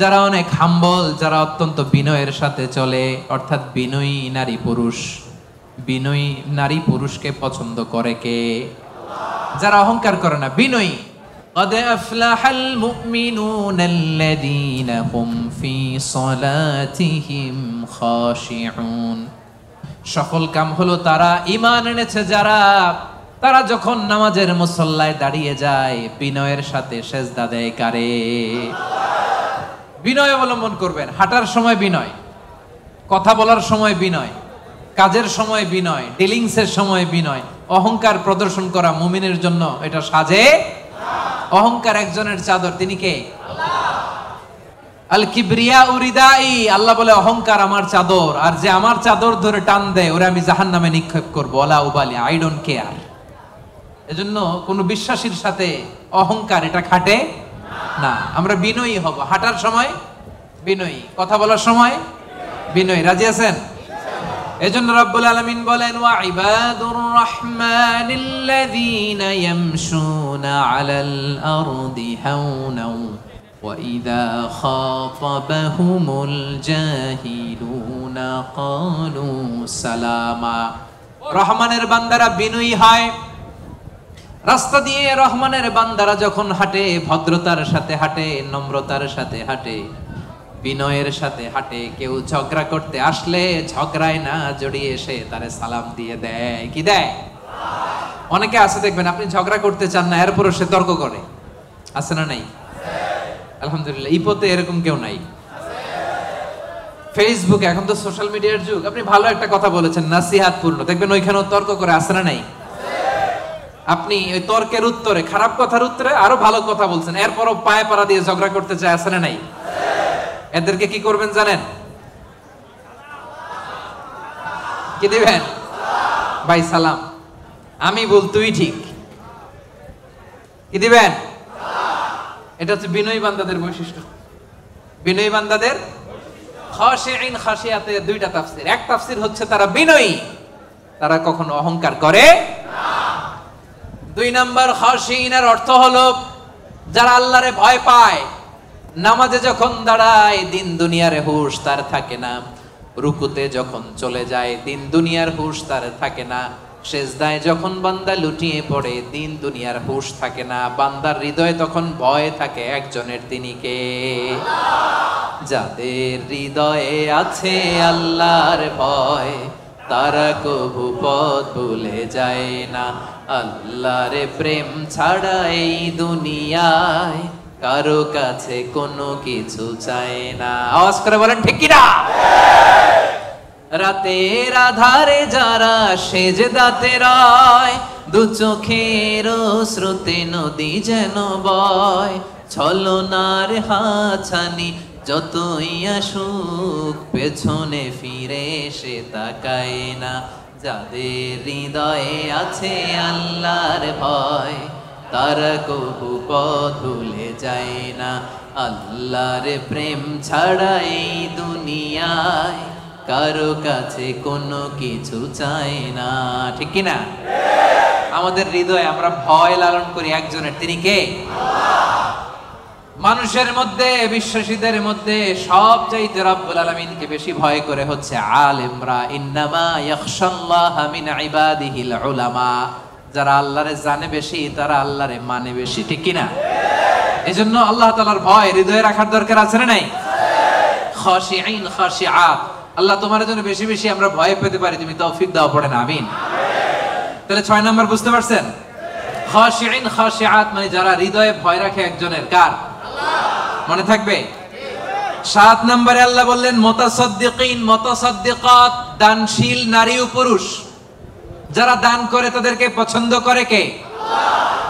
Speaker 1: যারা অনেক হাম্বল, যারা অত্যন্ত বিনয়ের সাথে চলে, অর্থাৎ বিনয়ী নারী পুরুষ। বিনয়ী নারী পুরুষকে পছন্দ করে কে? যারা অহংকার করে না, বিনয়ী। قد أفلح المؤمنون الذين هم في صلاتهم خاشعون। সফল কাম হলো তারা, ঈমান এনেছে যারা, তারা যখন নামাজের মুসল্লায় দাঁড়িয়ে যায় বিনয়ের সাথে সেজদা দেয় কারে? বিনয় অবলম্বন করবেন। হাঁটার সময় বিনয়, কথা বলার সময় বিনয়, কাজের সময় বিনয়, ডিলিংসের সময় বিনয়। অহংকার প্রদর্শন করা মুমিনের জন্য এটা সাজে। অহংকার একজনের চাদর, তিনি কে? আল কিবরিয়া উরিদাই। আল্লাহ বলে অহংকার আমার চাদর, আর যে আমার চাদর ধরে টান দেয় ওরে আমি জাহান্নামে নিক্ষেপ করব। ওয়ালা উবালি, আই ডোন্ট কেয়ার। এজন্য কোন বিশ্বাসীর সাথে অহংকার এটা খাটে না। আমরা বিনয়ী হব। হাঁটার সময় বিনয়ী, কথা বলার সময় বিনয়ী। রাজি আছেন? এজন্য রব্বুল আলামিন বলেন ওয়া ইবাদুর রাহমানিল্লাযীনা ইয়ামশুনা আলাল আরদি হাওনা ওয়া ইযা খাতাবাহুমুল জাহিলুনা ক্বালু সালামা। রহমানের বান্দারা বিনয়ী হয়। রাস্তা দিয়ে রহমানের বান্দারা যখন হাঁটে ভদ্রতার সাথে হাঁটে, নম্রতার সাথে হাঁটে, বিনয়ের সাথে হাঁটে। কেউ ঝগড়া করতে আসলে ঝগড়ায় না জড়িয়ে এসে তারে সালাম দিয়ে দেয়। কি দেয়? অনেকে আছে দেখবেন আপনি ঝগড়া করতে চান না, এরপরও সে তর্ক করে। আছে না নাই? আলহামদুলিল্লাহ, ইপোতে এরকম কেউ নাই। ফেসবুকে এখন তো সোশ্যাল মিডিয়ার যুগ, আপনি ভালো একটা কথা বলেছেন নাসিহাতপূর্ণ, দেখবেন ওইখানেও তর্ক করে। আছে না নাই? আপনি ওই তর্কের উত্তরে, খারাপ কথার উত্তরে আরো ভালো কথা বলছেন, এরপরও পায়ে পাড়া দিয়ে ঝগড়া করতে চায়। আছে না নাই? এদেরকে কি করবেন জানেন? কি দিবেন? ভাই সালাম, আমি বল তুই ঠিক। কি দিবেন? এটা হচ্ছে বিনয়ী বান্দাদের বৈশিষ্ট্য। বিনয়ী বান্দাদের খাশিঈন খাশিয়াতের দুইটা তাফসীর। এক তাফসীর হচ্ছে তারা বিনয়ী, তারা কখনো অহংকার করে না। দুই নাম্বার খাশিঈনের অর্থ হলো যারা আল্লাহরে ভয় পায়। নামাজে যখন দাঁড়ায় দিন দুনিয়ার হুঁশ তার থাকে না, রুকুতে যখন চলে যায় দিন দুনিয়ার হুঁশ তার থাকে না, সেজদায় যখন বান্দা লুটিয়ে পড়ে দিন দুনিয়ার হুঁশ থাকে না। বান্দার হৃদয়ে তখন ভয় থাকে একজনের, তিনি কে? যাদের হৃদয়ে আছে আল্লাহর ভয় তারা কবু পথ ভুলে যায় না। আল্লাহর প্রেম ছাড়া এই দুনিয়ায় কারো কাছে কোনো কিছু চায় না। আওয়াজ করে বলেন ঠিক কি না? রাতের আধারে যারা সেজদাতে রয়, দু চোখের স্রোতে নদী যেন বয়, ছলনার হাছানি যতই আসুক পেছনে ফিরে সে তাকায় না। যাদের হৃদয়ে আছে আল্লাহর ভয় তারা কবু পথ ভুলে যায় না। আল্লাহর প্রেম ছাড়া এই দুনিয়ায় কারো কাছে কোনো কিছু চায় না। ঠিক কি না? আমাদের হৃদয়ে আমরা ভয় লালন করি একজনের, তিনি কে? মানুষের মধ্যে, বিশ্বাসীদের মধ্যে সবচাইতে রব্বুল আলামিনকে বেশি ভয় করে হচ্ছে আলেমরা। ইন্নামা ইয়াখশাল্লাহা মিন ইবাদিহিল উলামা। যারা আল্লাহরে জানে বেশি তারা আল্লাহরে মানে বেশি। ঠিক কি না? এজন্য আল্লাহ তাআলার ভয় হৃদয়ে রাখার দরকার আছে না নাই? খাশিঈন খাশিআত। আল্লাহ তোমার জন্য বেশি বেশি আমরা ভয় পেতে পারি, তুমি তৌফিক দাও, পড়েন আমিন। তাহলে 6 নাম্বার বুঝতে পারছেন? খাশিঈন খাশিআত মানে যারা হৃদয়ে ভয় রাখে একজনের। কার? মনে থাকবে? 7 নম্বরে আল্লাহ বললেন মুতাসাদ্দিকিন মুতাসাদ্দিকাত, দানশীল নারী ও পুরুষ। যারা দান করে তাদেরকে পছন্দ করে কে?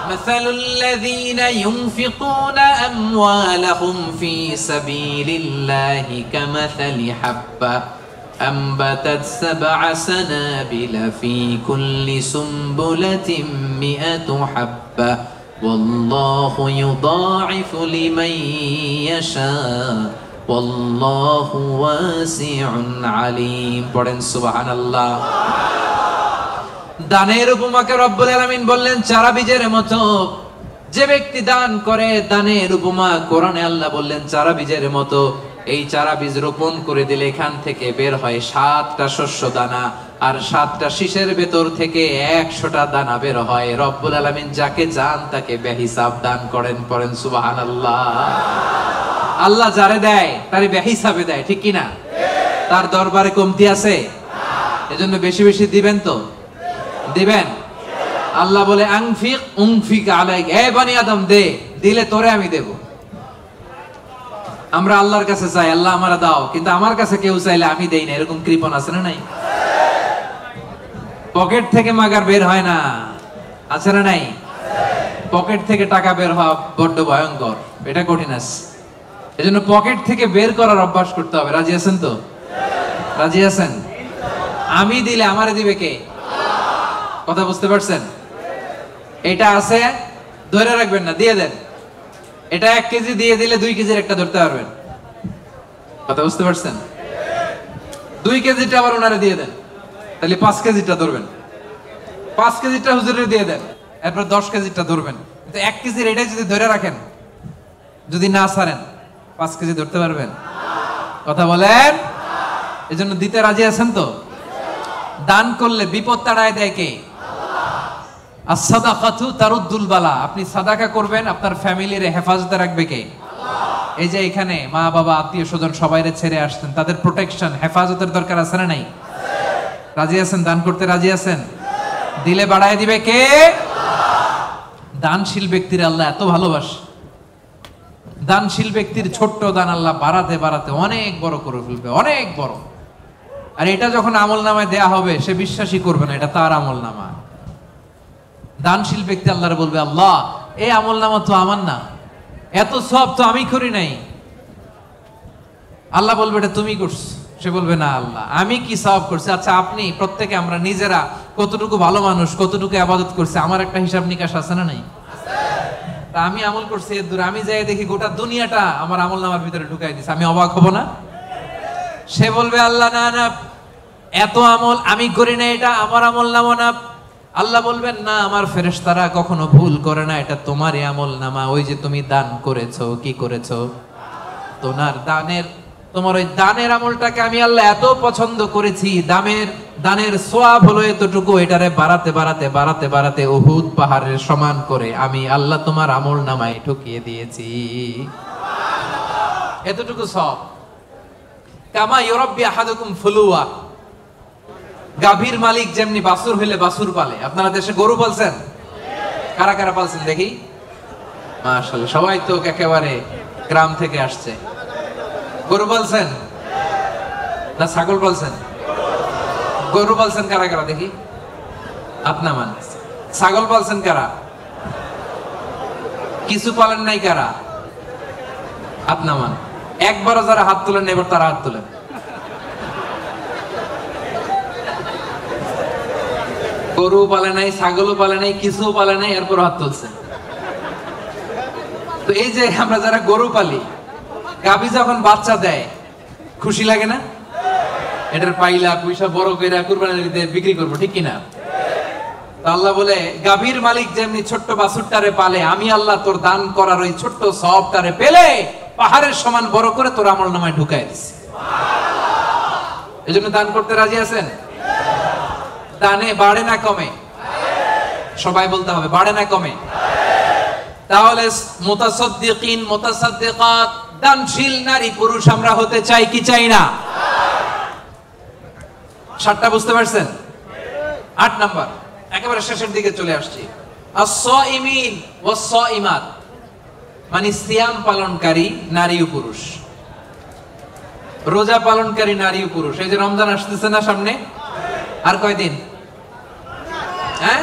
Speaker 1: মাসালুল লাযীনা ইউনফিকুনা আমওয়ালাহুম ফি সাবিলিল্লাহি কামাসালি হাব্বা أنبتت 7 سنابل في كل سنبلة 100 حبة والله يضاعف لمن يشاء والله واسع عليم। পড়েন সুবহানাল্লাহ। দানের উপমাকে রব্বুল আলামিন বললেন চারা বীজের মতো। যে ব্যক্তি দান করে দানের উপমা কোরআনে আল্লাহ বললেন চারা বীজের মতো। এই চারা বীজ রোপণ করে দিলে এখান থেকে বের হয় 7টা শস্য দানা, আর 7টা শীষের ভেতর থেকে 100টা দানা বের হয়। রব্বুল আলামিন যাকে চান তাকে বেহিসাব দান করেন। পড়েন সুবহানাল্লাহ। আল্লাহ যারে দেয় তারে বেহিসাবে দেয়। ঠিক কি না? তার দরবারে কমতি আছে? এজন্য বেশি বেশি দিবেন তো দিবেন। আল্লাহ বলে আনফিক উনফিক আলাইক, এ বনি আদম দে, দিলে তোরে আমি দেব। আমরা আল্লাহর কাছে চাই আল্লাহ আমারে দাও, কিন্তু আমার কাছে কেউ চাইলে আমি দেই না, এরকম কৃপণ আছে না নাই? পকেট থেকে মাগার বের হয় না, আছে না নাই? পকেট থেকে টাকা বের হওয়া বড্ড ভয়ঙ্কর, এটা কঠিন আছে। এজন্য পকেট থেকে বের করার অভ্যাস করতে হবে। রাজি আছেন তো? রাজি আছেন? আমি দিলে আমারে দিবে কে? কথা বুঝতে পারছেন? এটা আছে, ধরে রাখবেন না, দিয়ে দেন। এটা 1 কেজি দিয়ে দিলে 2 কেজির একটা ধরতে পারবেন। কথা বুঝতে পারছেন? 2 কেজিটা আবার ওনারে দিয়ে দেন।
Speaker 2: তাহলে 5 কেজিটা ধরবেন, 5 কেজিটা হুজুরের দিয়ে দেন, এরপর 10 কেজিটা ধরবেন। কিন্তু 1 কেজির এটাই যদি ধরে রাখেন, যদি না ছাড়েন, 5 কেজি ধরতে পারবেন? কথা বলেন। এজন্য দিতে রাজি আছেন তো? দান করলে বিপদ তাড়ায় দেয় কে? as-সাদাকাতু তারুদ্দুল বালা। আপনি সাদাকা করবেন, আপনার ফ্যামিলির হেফাজতে রাখবে কে? এই যে এখানে মা বাবা আত্মীয় স্বজন সবাইরে ছেড়ে আসছেন, তাদের প্রোটেকশন হেফাজতের দরকার আছে না নাই? রাজি আছেন? দান করতে রাজি আছেন? দিলে বাড়ায় দিবে কে? দানশীল ব্যক্তির আল্লাহ এত ভালোবাসে, দানশীল ব্যক্তির ছোট্ট দান আল্লাহ বাড়াতে বাড়াতে অনেক বড় করে ফেলবে, অনেক বড়। আর এটা যখন আমল নামায় দেয়া হবে, সে বিশ্বাসই করবে না এটা তার আমল নামা। দানশীল ব্যক্তি আল্লাহরে বলবে, আল্লাহ এই আমল নামা তো আমার না, এত সব তো আমি করি নাই। আল্লাহ বলবে এটা তুমি করছো। সে বলবে না আল্লাহ আমি কি সওয়াব করছি? আচ্ছা আপনি প্রত্যেকে আমরা নিজেরা কতটুকু ভালো মানুষ, কতটুকু ইবাদত করছি, আমার একটা হিসাব নিকাশ আছে না নাই? তা আমি আমল করছি এর দূর, আমি যাই দেখি গোটা দুনিয়াটা আমার আমল নামার ভিতরে ঢুকাই দিছে, আমি অবাক হব না? সে বলবে আল্লাহ না না, এত আমল আমি করি না, এটা আমার আমল নামা না। আল্লাহ বলবেন না, আমার ফেরেশতারা কখনো ভুল করে না, এটা তোমারই আমল নামা। ওই যে তুমি দান করেছো, কি করেছো? তোমার ওই দানের আমলটাকে আমি আল্লাহ এত পছন্দ করেছি, দানের সোয়াব হলো এতটুকু, এটারে বাড়াতে বাড়াতে বাড়াতে বাড়াতে উহুদ পাহাড়ের সমান করে আমি আল্লাহ তোমার আমল নামায় ঢুকিয়ে দিয়েছি। এতটুকু সব। কামা ইউরাব্বি আহাদুকুম ফুলুয়া। গাভীর মালিক যেমনি বাছুর হইলে বাছুর পালে। আপনারা দেশে গরু পালছেন? কারা কারা পালছেন দেখি? মাশাআল্লাহ, সবাই তো একেবারে গ্রাম থেকে আসছে। গরু পালছেন না ছাগল পালছেন? গরু পালছেন কারা কারা দেখি? আপনা মান। ছাগল পালছেন কারা? কিছু পালেন নাই কারা? আপনা মান। একবারও যারা হাত তুলেন এবার তারা হাত তুলেন। গরু পালে নাই, ছাগলও পালে নাই, কিছু পালে নাই, এরপর হাত তুলছে। তো এই যে আমরা যারা গরু পালি, গাভী যখন বাচ্চা দেয় খুশি লাগে না? এটার পাইলা পয়সা বড় করে কুরবানির ঈদে বিক্রি করবো, ঠিক কিনা? তো আল্লাহ বলে গাভীর মালিক যেমনি ছোট্ট বাছুরটারে পালে, আমি আল্লাহ তোর দান করার ওই ছোট্ট সওয়াবটারে পেলে পাহাড়ের সমান বড় করে তোর আমল নামায় ঢুকাই দিছি। এজন্য দান করতে রাজি আছেন? দানে বাড়ে না কমে? সবাই বলতে হবে বাড়ে না কমে? তাহলে মুতাসাদ্দিকিন মুতাসাদ্দিকাত দানশীল নারী পুরুষ আমরা হতে চাই কি চাই না? 7টা বুঝতে পারছেন? 8 নাম্বার একেবারে শেষের দিকে চলে আসছি। আস-সাইমিন ওয়াস-সাইমাত মানে সিয়াম পালনকারী নারী ও পুরুষ, রোজা পালনকারী নারী ও পুরুষ। এই যে রমজান আসতেছে না সামনে, আর কয়দিন? হ্যাঁ,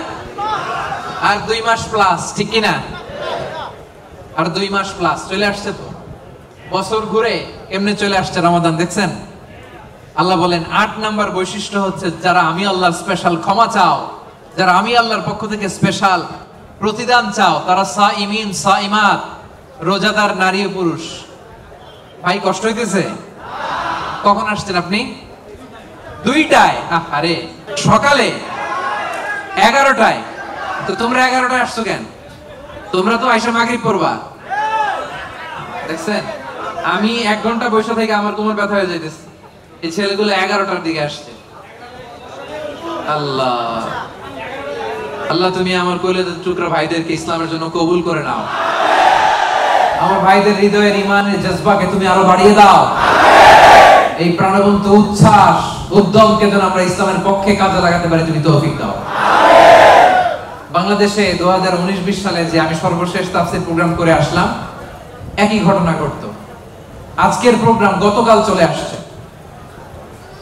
Speaker 2: আর 2 মাস প্লাস, ঠিক কিনা? আর 2 মাস প্লাস চলে আসছে। তো বছর ঘুরে এমনি চলে আসছে রমাদান, দেখছেন? আল্লাহ বলেন 8 নাম্বার বৈশিষ্ট্য হচ্ছে যারা আমি আল্লাহর স্পেশাল ক্ষমা চাও, যারা আমি আল্লাহর পক্ষ থেকে স্পেশাল প্রতিদান চাও, তারা সাইমিন সাইমাত, রোজাদার নারী ও পুরুষ। ভাই কষ্ট হইতেছে? কখন আসছেন আপনি? 2টায়। আরে সকালে 11টায়। তো তোমরা 11টায় আসছো কেন? তোমরা তো আইসা মাগরিব পড়বা। দেখছেন, আমি 1 ঘন্টা বসে থেকে আমার কোমর ব্যথা হয়ে যাইতেছে। এই ছেলেগুলো 11টার দিকে আসছে। আল্লাহ আল্লাহ, তুমি আমার কলিজার টুকরা ভাইদেরকে ইসলামের জন্য কবুল করে নাও। আমার ভাইদের হৃদয়ের ঈমানের জজবাকে তুমি আরো বাড়িয়ে দাও। এই প্রাণবন্ত উচ্ছ্বাস উদ্যমকে যেন আমরা ইসলামের পক্ষে কাজে লাগাতে পারি, তুমি তৌফিক দাও। বাংলাদেশে 2019-20 সালে যে আমি সর্বশেষ তাফসীর প্রোগ্রাম করে আসলাম, একই ঘটনা ঘটতো। আজকের প্রোগ্রাম গতকাল চলে আসছে।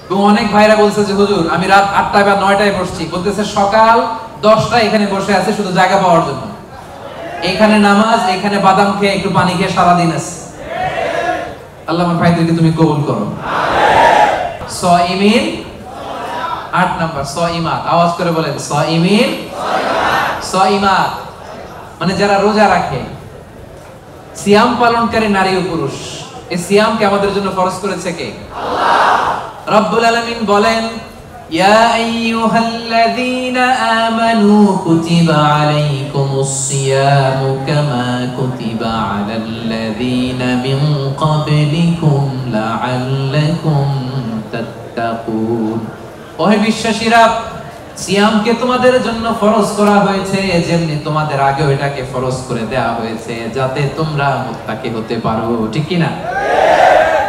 Speaker 2: এবং অনেক ভাইরা বলছে যে হুজুর আমি রাত 8টায় বা 9টায় বসছি, বলতেছে সকাল 10টায় এখানে বসে আছে শুধু জায়গা পাওয়ার জন্য। এখানে নামাজ, এখানে বাদাম খেয়ে একটু পানি খেয়ে সারাদিন আছে। আল্লাহ আমার ভাইদেরকে তুমি কবুল করো। সাইমিন 8 নাম্বার, সাইমাত। আওয়াজ করে বলেন সাইমিন সাইমাত মানে যারা রোজা রাখে, সিয়াম পালনকারী নারী ও পুরুষ। এই সিয়ামকে আমাদের জন্য ফরজ করেছে কে? আল্লাহ। রব্বুল আলামিন বলেন
Speaker 1: ইয়া আইয়ুহাল্লাযীনা আমানু কুতিবা আলাইকুমুস সিয়ামু কামা কুতিবা আলাল্লাযীনা মিন ক্বাবলিকুম লাআল্লাকুম তাত্তাকুন। ওহে বিশ্বাসীরা, সিয়ামকে তোমাদের জন্য ফরজ করা হয়েছে যেমনি তোমাদের আগেও এটাকে ফরজ করে দেয়া হয়েছে, যাতে তোমরা মুত্তাকি হতে পারো। ঠিক কি না?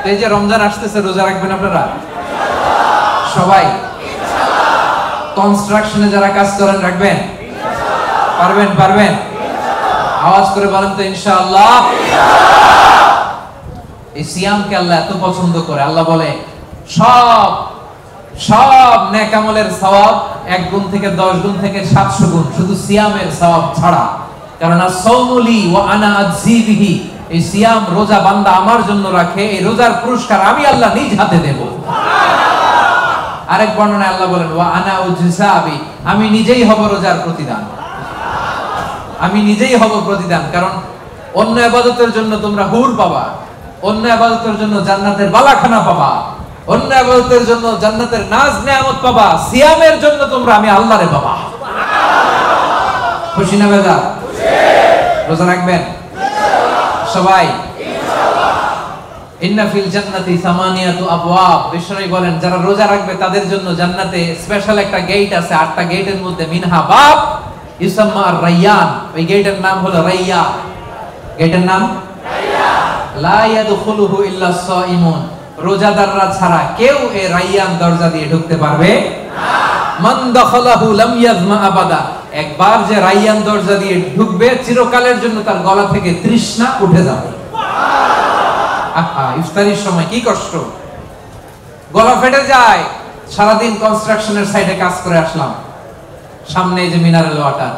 Speaker 1: এই যে রমজান আসতেছে, রোজা রাখবেন আপনারা সবাই? কনস্ট্রাকশনে যারা কাজ করেন রাখবেন? পারবেন? পারবেন? আওয়াজ করে বলেন তো ইনশাআল্লাহ। এই সিয়ামকে আল্লাহ এত পছন্দ করে, আল্লাহ বলে সব নেক আমলের সওয়াব 1 গুণ থেকে 10 গুণ থেকে 700 গুণ, শুধু সিয়ামের সওয়াব ছাড়া। কারণ আস-সাওমুলি ওয়া আনা আযী বিহি, এই সিয়াম রোজা বান্দা আমার জন্য রাখে, এই রোজার পুরস্কার আমি আল্লাহ নিজ হাতে দেব। আরেক বর্ণনায় আল্লাহ বলেন ওয়া আনা উজসাবি, আমি নিজেই হব রোজার প্রতিদান, আমি নিজেই হব প্রতিদান। কারণ অন্য ইবাদতের জন্য তোমরা হুর পাবা, অন্য ইবাদতের জন্য জান্নাতের বালাখানা পাবা, অন্য ইবাদতের জন্য জান্নাতের নাজ নেয়ামত পাবা, সিয়ামের জন্য তোমরা আমি আল্লাহরে পাবা। খুশি না বেজা? রোজা রাখবেন সবাই? ইন্না ফিল জান্নাতি সামানিয়াতু আবওয়াব, বিশ্বনবী বলেন যারা রোজা রাখবে তাদের জন্য জান্নাতে স্পেশাল একটা গেট আছে, 8টা গেটের মধ্যে মিনহা বাব ইউসাম্মা আর-রায়্যান, ওই গেটের নাম হলো রায়্যান। গেটের নাম রায়্যান। লা ইয়াদখুলুহু ইল্লা সাইমুন, রোজাদাররা ছাড়া কেউ এই রায়্যান দরজা দিয়ে ঢুকতে পারবে না। মান দাখালাহু লাম ইয়াজমা আবাদা, একবার যে রায়্যান দরজা দিয়ে ঢুকবে চিরকালের জন্য তার গলা থেকে তৃষ্ণা উঠে যাবে। আহা, ইফতারির সময় কি কষ্ট, গলা ফেটে যায়। সারাদিন কনস্ট্রাকশনের সাইডে কাজ করে আসলাম, সামনে এই যে মিনারেল ওয়াটার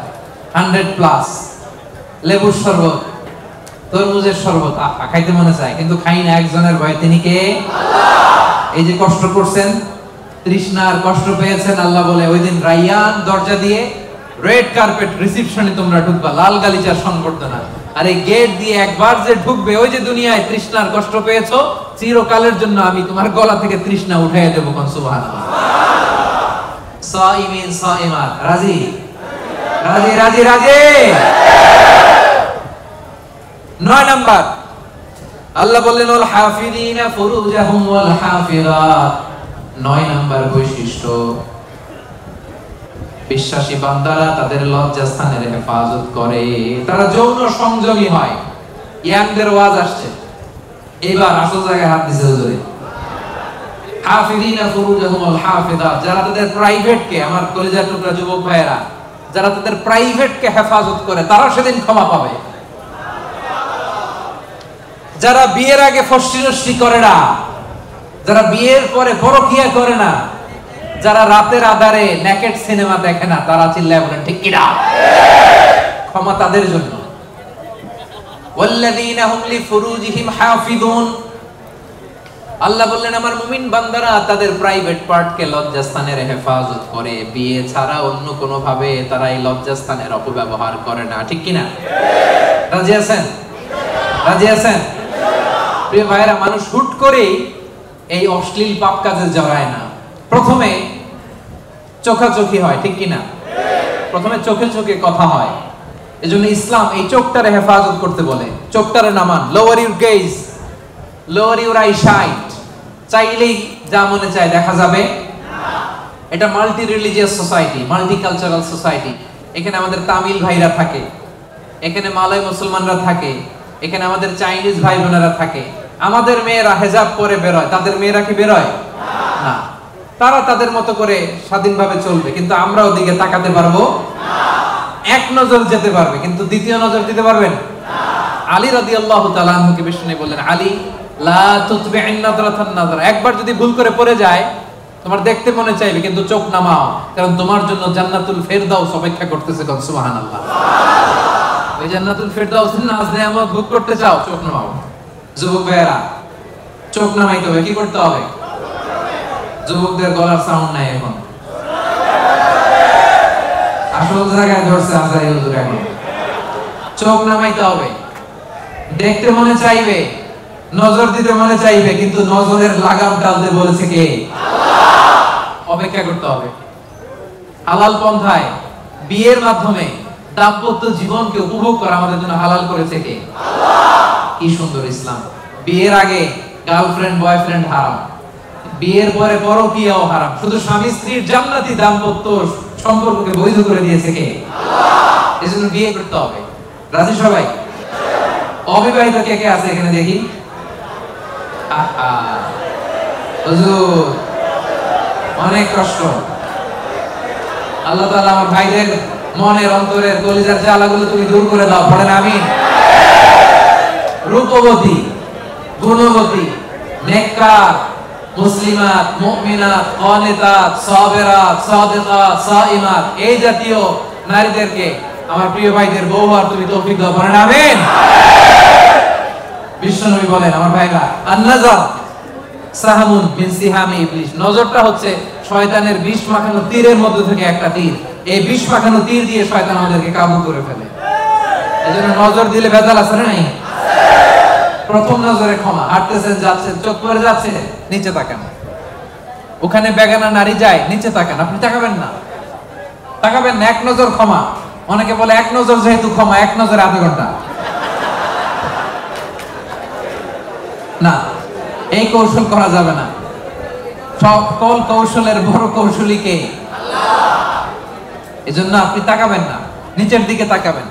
Speaker 1: 100+, লেবুর শরবত, তরমুজের শরবত, আহা খাইতে মনে চায় কিন্তু খাই না, একজনের ভয়, তিনি কে? আল্লাহ। এই যে কষ্ট করছেন, তৃষ্ণার কষ্ট পেয়েছেন, আল্লাহ বলে ওই দিন রায়্যান দরজা দিয়ে রেড কার্পেট রিসেপশনে তোমরা ঢুকবা, লাল গালিচার সংবর্ধনা। আর এই গেট দিয়ে একবার যে ঢুকবে, ওই যে দুনিয়ায় তৃষ্ণার কষ্ট পেয়েছো, চিরকালের জন্য আমি তোমার গলা থেকে তৃষ্ণা উঠাইয়া দেবো। কোন সুবহানাল্লাহ। সাইমিন সাইমাত, রাজি রাজি রাজি রাজি। 9 নাম্বার আল্লাহ বললেন ওয়াল হাফিযিনা ফুরুজাহুম ওয়াল হাফিযাত। 9 নাম্বার বৈশিষ্ট্য, বিশ্বাসী বান্দারা তাদের লজ্জাস্থানের হেফাজত করে, তারা যৌন সংযমী হয়। ইয়াংদের ওয়াজ আসছে, এবার আসল জায়গায় হাত দিছে হুজুরে। হাফিযিনা ফুরুজাহুম ওয়াল হাফিযাত, যারা তাদের প্রাইভেটকে, আমার কলিজার টুকরা যুবক ভাইয়েরা, যারা তাদের প্রাইভেটকে হেফাজত করে তারা সেদিন ক্ষমা পাবে। যারা বিয়ের আগে ফষ্টি করে না, যারা বিয়ের পরে পরকিয়া করে না, যারা রাতের আধারে নেকেড সিনেমা দেখে না, তারা চিল্লায় বলেন ঠিক কি না? ক্ষমা তাদের জন্য। ওয়াল্লাযীনা হুম লিফুরুজিহিম হাফিযুন, আল্লাহ বললেন আমার মুমিন বান্দারা তাদের প্রাইভেট পার্টকে লজ্জাস্থানের হেফাজত করে, বিয়ে ছাড়া অন্য কোনো ভাবে তারা এই লজ্জাস্থানের অপব্যবহার করে না। ঠিক কি না? রাজি আছেন? রাজি আছেন? প্রিয় ভাইরা, মানুষ হুট করেই এই অশ্লীল পাপ কাজে জড়ায় না, প্রথমে চোখাচোখি হয়। ঠিক কি না? প্রথমে চোখে চোখে কথা হয়। এজন্য ইসলাম এই চোখটারে হেফাজত করতে বলে। চোখটারে নামান, lower your gaze, lower your eyesight. চাইলেই যা মনে চায় দেখা যাবে না। এটা multi religious society, multi cultural society. এখানে আমাদের তামিল ভাইরা থাকে, এখানে মালয় মুসলমানরা থাকে, এখানে আমাদের চাইনিজ ভাই বোনেরা থাকে। আমাদের মেয়েরা হেজাব পরে বেরোয়, তাদের মেয়েরা কি বেরোয় না? তারা তাদের মতো করে স্বাধীনভাবে চলবে, কিন্তু আমরা ওদিকে তাকাতে পারবো না। এক নজর যেতে পারবে, কিন্তু দ্বিতীয় নজর দিতে পারবেন না। আলী রাদিয়াল্লাহু তাআলা আনহুকে বিষ্ণু বললেন, আলী লা তুতবি'ন নাযরাতান নাযরা, একবার যদি ভুল করে পড়ে যায় তোমার দেখতে মনে চাইবে, কিন্তু চোখ নামাও, কারণ তোমার জন্য জান্নাতুল ফেরদাউস অপেক্ষা করতেছে। কোন সুবহানাল্লাহ। ওই জান্নাতুল ফেরদাউসের নাজ নেয়ামত ভোগ করতে চাও, চোখ নামাও। যুবক ভাইয়েরা, চোখ নামাইতে হবে। কি করতে হবে? যুবকদের গলার সাউন্ড নাই এখন, আসল জায়গায় ধরছে আজারি হুজুর। এখন চোখ নামাইতে হবে। দেখতে মনে চাইবে, নজর দিতে মনে চাইবে, কিন্তু নজরের লাগাম টানতে বলেছে কে? আল্লাহ। অপেক্ষা
Speaker 2: অপেক্ষা করতে হবে। হালাল পন্থায় বিয়ের মাধ্যমে দাম্পত্য জীবনকে উপভোগ করা আমাদের জন্য হালাল করেছে কে? আল্লাহ। কি সুন্দর ইসলাম। বিয়ের আগে গার্লফ্রেন্ড বয়ফ্রেন্ড হারাম, বিয়ের পরে পরকীয়াও হারাম, শুধু স্বামী স্ত্রীর জান্নাতি দাম্পত্য সম্পর্ককে বৈধ করে দিয়েছে কে? আল্লাহ। এজন্য বিয়ে করতে হবে। রাজি সবাই? অবিবাহিত কে কে আছে এখানে দেখি? হুজুর অনেক কষ্ট। আল্লাহ তাআলা আমার ভাইদের মনের অন্তরের কলিজার জ্বালাগুলো তুমি দূর করে দাও, পড়েন আমিন। রূপবতী, গুণবতী, নেককার, মুসলিমাত, মুমিনাত, কানিতাত, সাবিরাত, সাদিকাত, সাইমাত, এই জাতীয় নারীদেরকে আমার প্রিয় ভাইদের বউ আর তুমি তৌফিক দাও, পড়েন আমিন। বিশ্বনবী বলেন আমার ভাইরা, আন-নাজার সাহামুন মিন সিহামি ইবলিস, নজরটা হচ্ছে শয়তানের বিষ মাখানো তীরের মধ্যে থেকে একটা তীর। এই বিষ মাখানো তীর দিয়ে শয়তান আমাদেরকে কাবু করে ফেলে। এজন্য নজর দিলে ভেজাল আছে না নাই? প্রথম নজরে ক্ষমা, হাঁটতেছেন যাচ্ছেন চোখ পড়ে যাচ্ছে নিচে তাকান, ওখানে বেগানা নারী যায় নিচে তাকান, আপনি তাকাবেন না, তাকাবেন না, এক নজর ক্ষমা। অনেকে বলে এক নজর যেহেতু ক্ষমা, এক নজরে আধা ঘন্টা। না, এই কৌশল করা যাবে না। সকল কৌশলের বড় কৌশলী কে? আল্লাহ। এজন্য আপনি তাকাবেন না, নিচের দিকে তাকাবেন,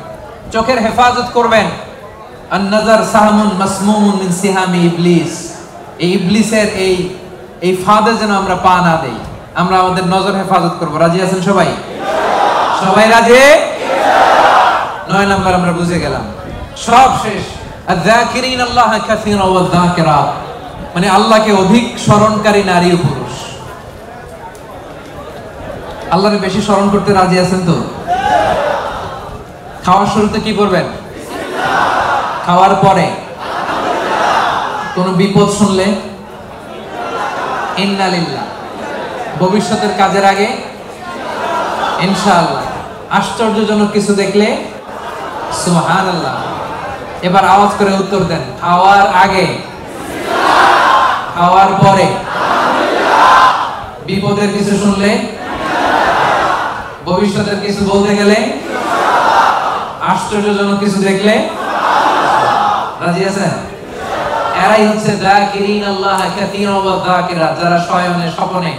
Speaker 2: চোখের হেফাজত করবেন। আন-নাজার সাহামুন মাসমুমুন মিন সিহামি ইবলিস, এই ইবলিসের এই ফাঁদে যেন আমরা পা না দেই, আমরা আমাদের নজর হেফাজত করব। রাজি আছেন সবাই? সবাই রাজি? 9 নাম্বার আমরা বুঝে গেলাম, সব শেষ। আয-যাকিরিন আল্লাহ কাসীরা ওয়া যাকিরাত, মানে আল্লাহকে অধিক স্মরণকারী নারী ও পুরুষ। আল্লাহকে বেশি স্মরণ করতে রাজি আছেন তো? খাওয়ার শুরুতে কি করবেন? খাওয়ার পরে কোন বিপদ শুনলে ইন্না লিল্লাহ, ভবিষ্যতের কাজের আগে ইনশাআল্লাহ, আশ্চর্যজনক কিছু দেখলে সুবহানাল্লাহ। এবার আওয়াজ করে উত্তর দেন, খাওয়ার আগে, খাওয়ার পরে, বিপদের কিছু শুনলে, ভবিষ্যতের কিছু বলতে গেলে, আশ্চর্যজনক কিছু দেখলে, রাজি আছেন? এরাই হচ্ছে যাকিরিন আল্লাহ কাসীরা ওয়া যাকিরাত, যারা শয়নে স্বপনে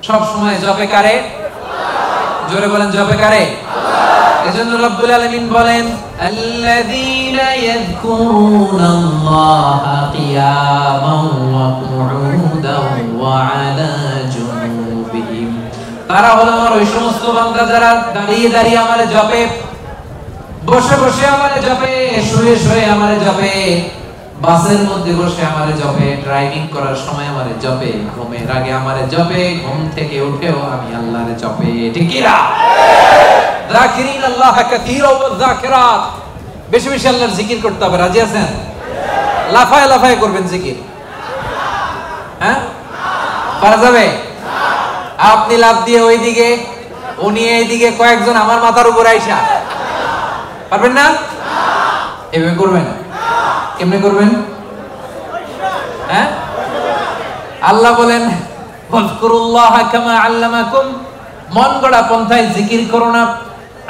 Speaker 2: সব সময় জপে কারে? জোরে বলেন, জপে কারে? আল্লাহ। এজন্য রব্বুল আলামিন বলেন, আল্লাযীনা ইয়াযকুরুনাল্লাহা কিয়ামান ওয়া কুউদান ওয়া আলা জুনুবিহিম, তারা হলো আমার ওই সমস্ত বান্দা যারা দাঁড়িয়ে দাঁড়িয়ে আমারে জপে, বসে বসে আমারে জপে, শুয়ে শুয়ে আমারে জপে, বাসের মধ্যে বসে আমারে জপে, ড্রাইভিং করার সময় আমারে জপে, ঘুমের আগে আমারে জপে, ঘুম থেকে উঠেও আমি আল্লাহরে জপে। ঠিক কি না? যাকিরিন আল্লাহ কাসীরা ওয়া যাকিরাত, বেশি বেশি আল্লাহর জিকির করতে হবে। রাজি আছেন? লাফায় লাফায় করবেন জিকির, হ্যাঁ? পারা যাবে? আপনি লাফ দিয়ে ওইদিকে, উনি এইদিকে, কয়েকজন আমার মাথার উপর আইসা, পারবেন না? এভাবে করবেন? কেমনে করবেন? হ্যাঁ? আল্লাহ বলেন, ফাযকুরুল্লাহ কামা আল্লামাকুম, মন গড়া পন্থায় জিকির করো না,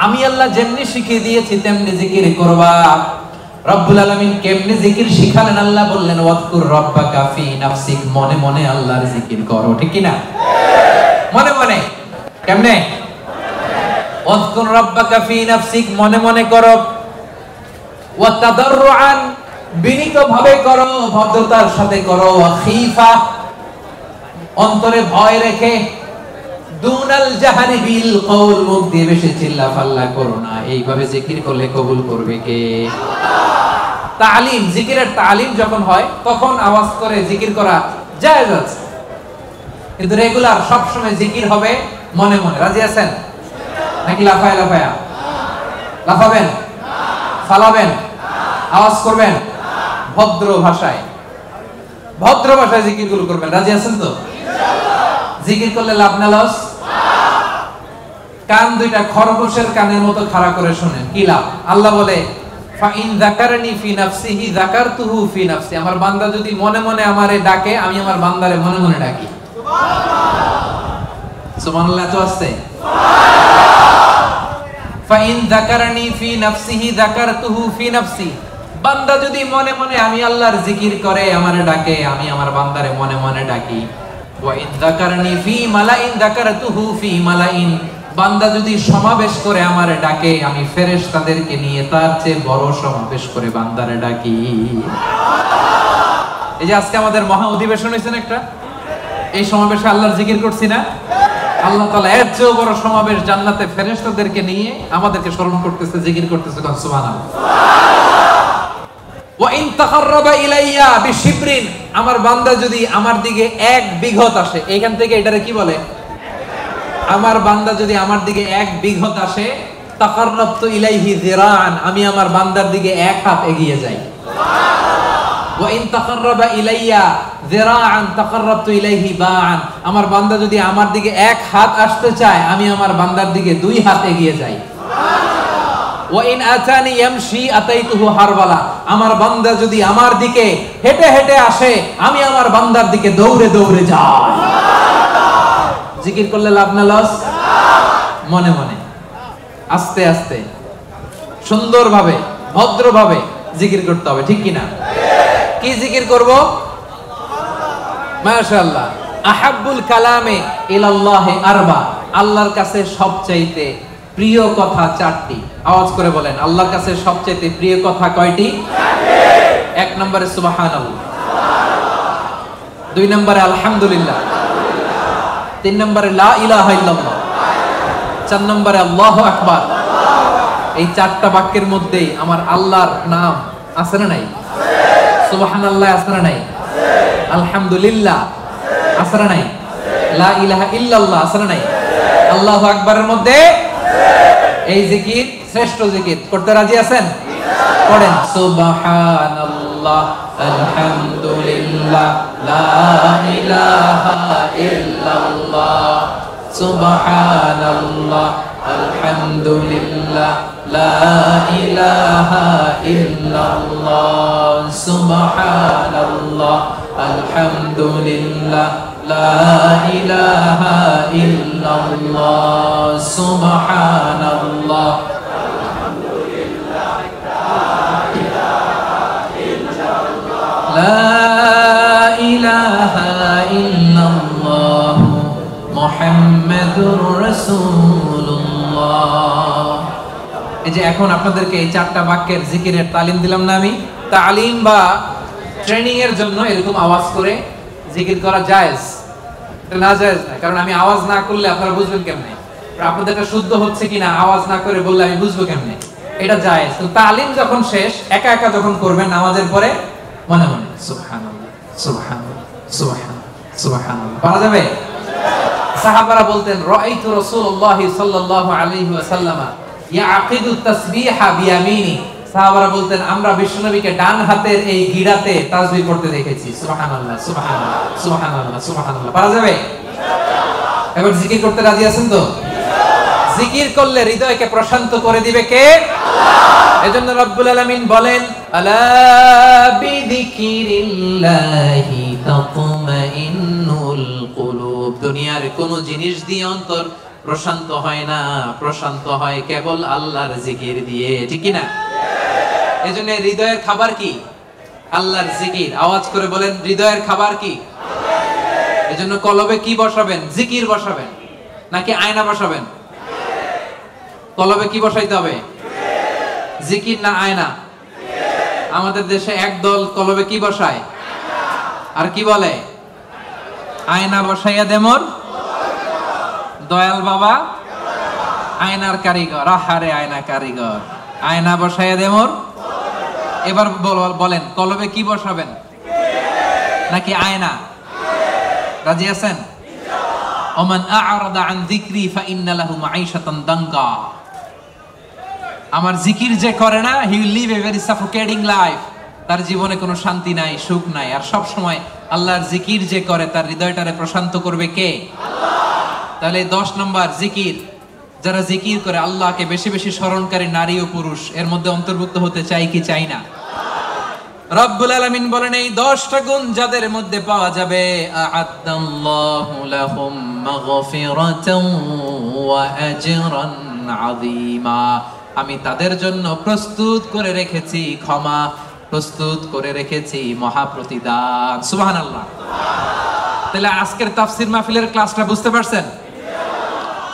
Speaker 2: আমি আল্লাহ যেমনি শিখিয়ে দিয়েছি তেমনি জিকির করবা। রব্বুল আলামিন কেমনে জিকির শিখালেন? আল্লাহ বললেন, ওয়াজকুর রাব্বাকা ফি নাফসিক, মনে মনে আল্লাহর জিকির করো। ঠিক কি না? মনে মনে। কেমনে? ওয়াজকুর রাব্বাকা ফি নাফসিক, মনে মনে করো, ওয়া তাদাররুআন, বিনীতভাবে করো, ভদ্রতার সাথে করো, ওয়া খীফা, অন্তরে ভয় রেখে, দুনাল জাহারি বিল কওল, মুখ দিয়ে বেশি চিল্লাফাল্লা করো না। এইভাবে জিকির করলে কবুল করবে কে? আল্লাহ। তালিম, জিকিরের তালিম যখন হয় তখন আওয়াজ করে জিকির করা জায়েজ আছে, কিন্তু রেগুলার সব সময় জিকির হবে মনে মনে। রাজি আছেন নাকি লাফায় লাফায়া? লাফাবেন? ফালাবেন? আওয়াজ করবেন? ভদ্র ভাষায়, ভদ্র ভাষায় জিকিরগুলো করবেন। রাজি আছেন তো? জিকির করলে লাভ না লস? কান দুইটা খরগোশের কানের মতো খাড়া করে শুনেন, কি লাভ? আল্লাহ বলে, ফাইন যাকারানি ফি নাফসিহি যাকারতুহু ফি নাফসি, আমার বান্দা যদি মনে মনে আমারে ডাকে, আমি আমার বান্দারে মনে মনে ডাকি। সুবহানাল্লাহ,
Speaker 1: সুবহানাল্লাহ তো আছে। ফাইন যাকারানি ফি নাফসিহি যাকারতুহু ফি নাফসি, বান্দা যদি মনে মনে আমি আল্লাহর জিকির করে আমারে ডাকে, আমি আমার বান্দারে মনে মনে ডাকি। ওয়া ইন যাকারানি ফি মালাইন যাকারতুহু ফি মালাইন, বান্দা যদি সমাবেশ করে আমারে ডাকে, আমি ফেরেশতাদেরকে নিয়ে তার চেয়ে বড় সমাবেশ করে বান্দারে ডাকি। এই যে আজকে আমাদের মহা অধিবেশন হয়েছে না একটা, এই সমাবেশে আল্লাহর জিকির করছি না, আল্লাহ তাআলা এর চেয়ে বড় সমাবেশ জান্নাতে ফেরেশতাদেরকে নিয়ে আমাদেরকে স্মরণ করতেছে, জিকির করতেছে। সুবহানাল্লাহ। ওয়া ইন তাকাররাবা ইলাইয়া বিশিবরিন, আমার বান্দা যদি আমার দিকে এক বিঘত আসে, এইখান থেকে এটারে কি বলে, আমার বান্দা যদি আমার দিকে এক বিঘত আসে, তাকাররাবতু ইলাইহি যিরাআন, আমি আমার বান্দার দিকে এক হাত এগিয়ে যাই। ওয়া ইন তাকাররাবা ইলাইয়া যিরাআন তাকাররাবতু ইলাইহি বাআন, আমার বান্দা যদি আমার দিকে এক হাত আসতে চায়, আমি আমার বান্দার দিকে দুই হাত এগিয়ে যাই। ওয়া ইন আতানি ইয়ামশি আতাইতুহু হারওয়ালা, আমার বান্দা যদি আমার দিকে হেঁটে হেঁটে আসে, আমি আমার বান্দার দিকে দৌড়ে দৌড়ে যাই। জিকির করলে লাভ না লস? মনে মনে, আস্তে আস্তে, সুন্দরভাবে, ভদ্রভাবে জিকির করতে হবে, ঠিক কি না? কি জিকির করব? মাশাআল্লাহ। আহাব্বুল কালামে ইলাল্লাহি আরবা, আল্লাহর কাছে সবচাইতে প্রিয় কথা চারটি। আওয়াজ করে বলেন, আল্লাহর কাছে সবচাইতে প্রিয় কথা কয়টি? এক নম্বরে সুবহানাল্লাহ, দুই নম্বরে আলহামদুলিল্লাহ, তিন নম্বরে লা ইলাহা ইল্লাল্লাহ, চার নম্বরে আল্লাহু আকবার। এই চারটা বাক্যের মধ্যেই আমার আল্লাহর নাম আছে না নাই? সুবহানাল্লাহ আছে না নাই? আলহামদুলিল্লাহ আছে না নাই? লা ইলাহা ইল্লাল্লাহ আছে না নাই? আল্লাহু আকবারের মধ্যে এই জিকির শ্রেষ্ঠ জিকির। করতে রাজি আছেন? পড়েন, সুবহানাল্লাহ আলহামদুলিল্লাহ লা ইলাহা ইল্লাল্লাহ, সুবহানাল্লাহ আলহামদুলিল্লাহ লা ইলাহা ইল্লাল্লাহ, সুবহানাল্লাহ আলহামদুলিল্লাহ লা ইলাহা ইল্লাল্লাহ, সুবহানাল্লাহ লা ইলাহা ইল্লাল্লাহ মুহাম্মাদুর রাসূলুল্লাহ। এই যে এখন আপনাদেরকে এই চারটা বাক্যের জিকিরের তালিম দিলাম না আমি, তালিম বা ট্রেনিং এর জন্য এরকম আওয়াজ করে জিকির করা জায়েজ, এটা না জায়েজ না। কারণ আমি আওয়াজ না করলে আপনারা বুঝবেন কেমনে, আপনাদের এটা শুদ্ধ হচ্ছে কিনা আওয়াজ না করে বললে আমি বুঝবো কেমনে? এটা জায়েজ। তো তালিম যখন শেষ, একা একা যখন করবেন নামাজের পরে মনে মনে সুবহানাল্লাহ সুবহানাল্লাহ সুবহানাল্লাহ সুবহানাল্লাহ পারা যাবে? সাহাবারা বলতেন, রাআইতু রাসূলুল্লাহ সাল্লাল্লাহু আলাইহি ওয়াসাল্লাম ইয়াকিদু তাসবিহা বিয়ামিনি, সাহাবারা বলতেন আমরা বিশ্বনবীকে ডান হাতের এই গিরাতে তাসবিহ করতে দেখেছি। সুবহানাল্লাহ সুবহানাল্লাহ সুবহানাল্লাহ সুবহানাল্লাহ পারা যাবে? এবার জিকির করতে রাজি আছেন তো? জিকির করলে হৃদয়কে প্রশান্ত করে দিবে কে? আল্লাহ। এজন্য রব্বুল আলামিন বলেন, আলা বিযিকিরিল্লাহি তাতমাইন্নুল কুলুব, দুনিয়ার কোন জিনিস দিয়ে অন্তর প্রশান্ত হয় না, প্রশান্ত হয় কেবল আল্লাহর জিকির দিয়ে, ঠিক কি না? এজন্য হৃদয়ের খাবার কি? আল্লাহর জিকির। আওয়াজ করে বলেন, হৃদয়ের খাবার কি? এজন্য কলবে কি বসাবেন? জিকির বসাবেন নাকি আয়না বসাবেন? কলবে কি বসাইতে হবে? জিকির না আয়না? আমাদের দেশে একদল কলবে কি বসায় আর কি বলে? আয়না বসাইয়া দেমর দয়াল বাবা আয়নার কারিগর। আহারে আয়না কারিগর, আয়না বসাইয়া দেমর। এবার বলেন, কলবে কি বসাবেন নাকি আয়না? রাজি আছেন? ওমান আ'রাদা আন যিকরি ফাইন্না লাহু মাঈশাতান দাঙ্কা, আমার জিকির যে করে না, he will live a very suffocating life, তার জীবনে কোনো শান্তি নাই, সুখ নাই। আর সব সময় আল্লাহর জিকির যে করে তার হৃদয়টারে প্রশান্ত করবে কে? আল্লাহ। তাহলে 10 নম্বর জিকির, যারা জিকির করে আল্লাহকে বেশি বেশি স্মরণকারী নারী ও পুরুষ এর মধ্যে অন্তর্ভুক্ত হতে চাই কি চাই না? রব্বুল আলামিন বলেন, এই 10টা গুণ যাদের মধ্যে পাওয়া যাবে, আ'আদাল্লাহু লাহুম মাগফিরাতাও ওয়া আজরান আযীমা। আমি তাদের জন্য প্রস্তুত করে রেখেছি ক্ষমা, প্রস্তুত করে রেখেছি মহাপ্রতিদান। সুবহানাল্লাহ। তাহলে আজকের তাফসীর মাহফিলের ক্লাসটা বুঝতে পারছেন?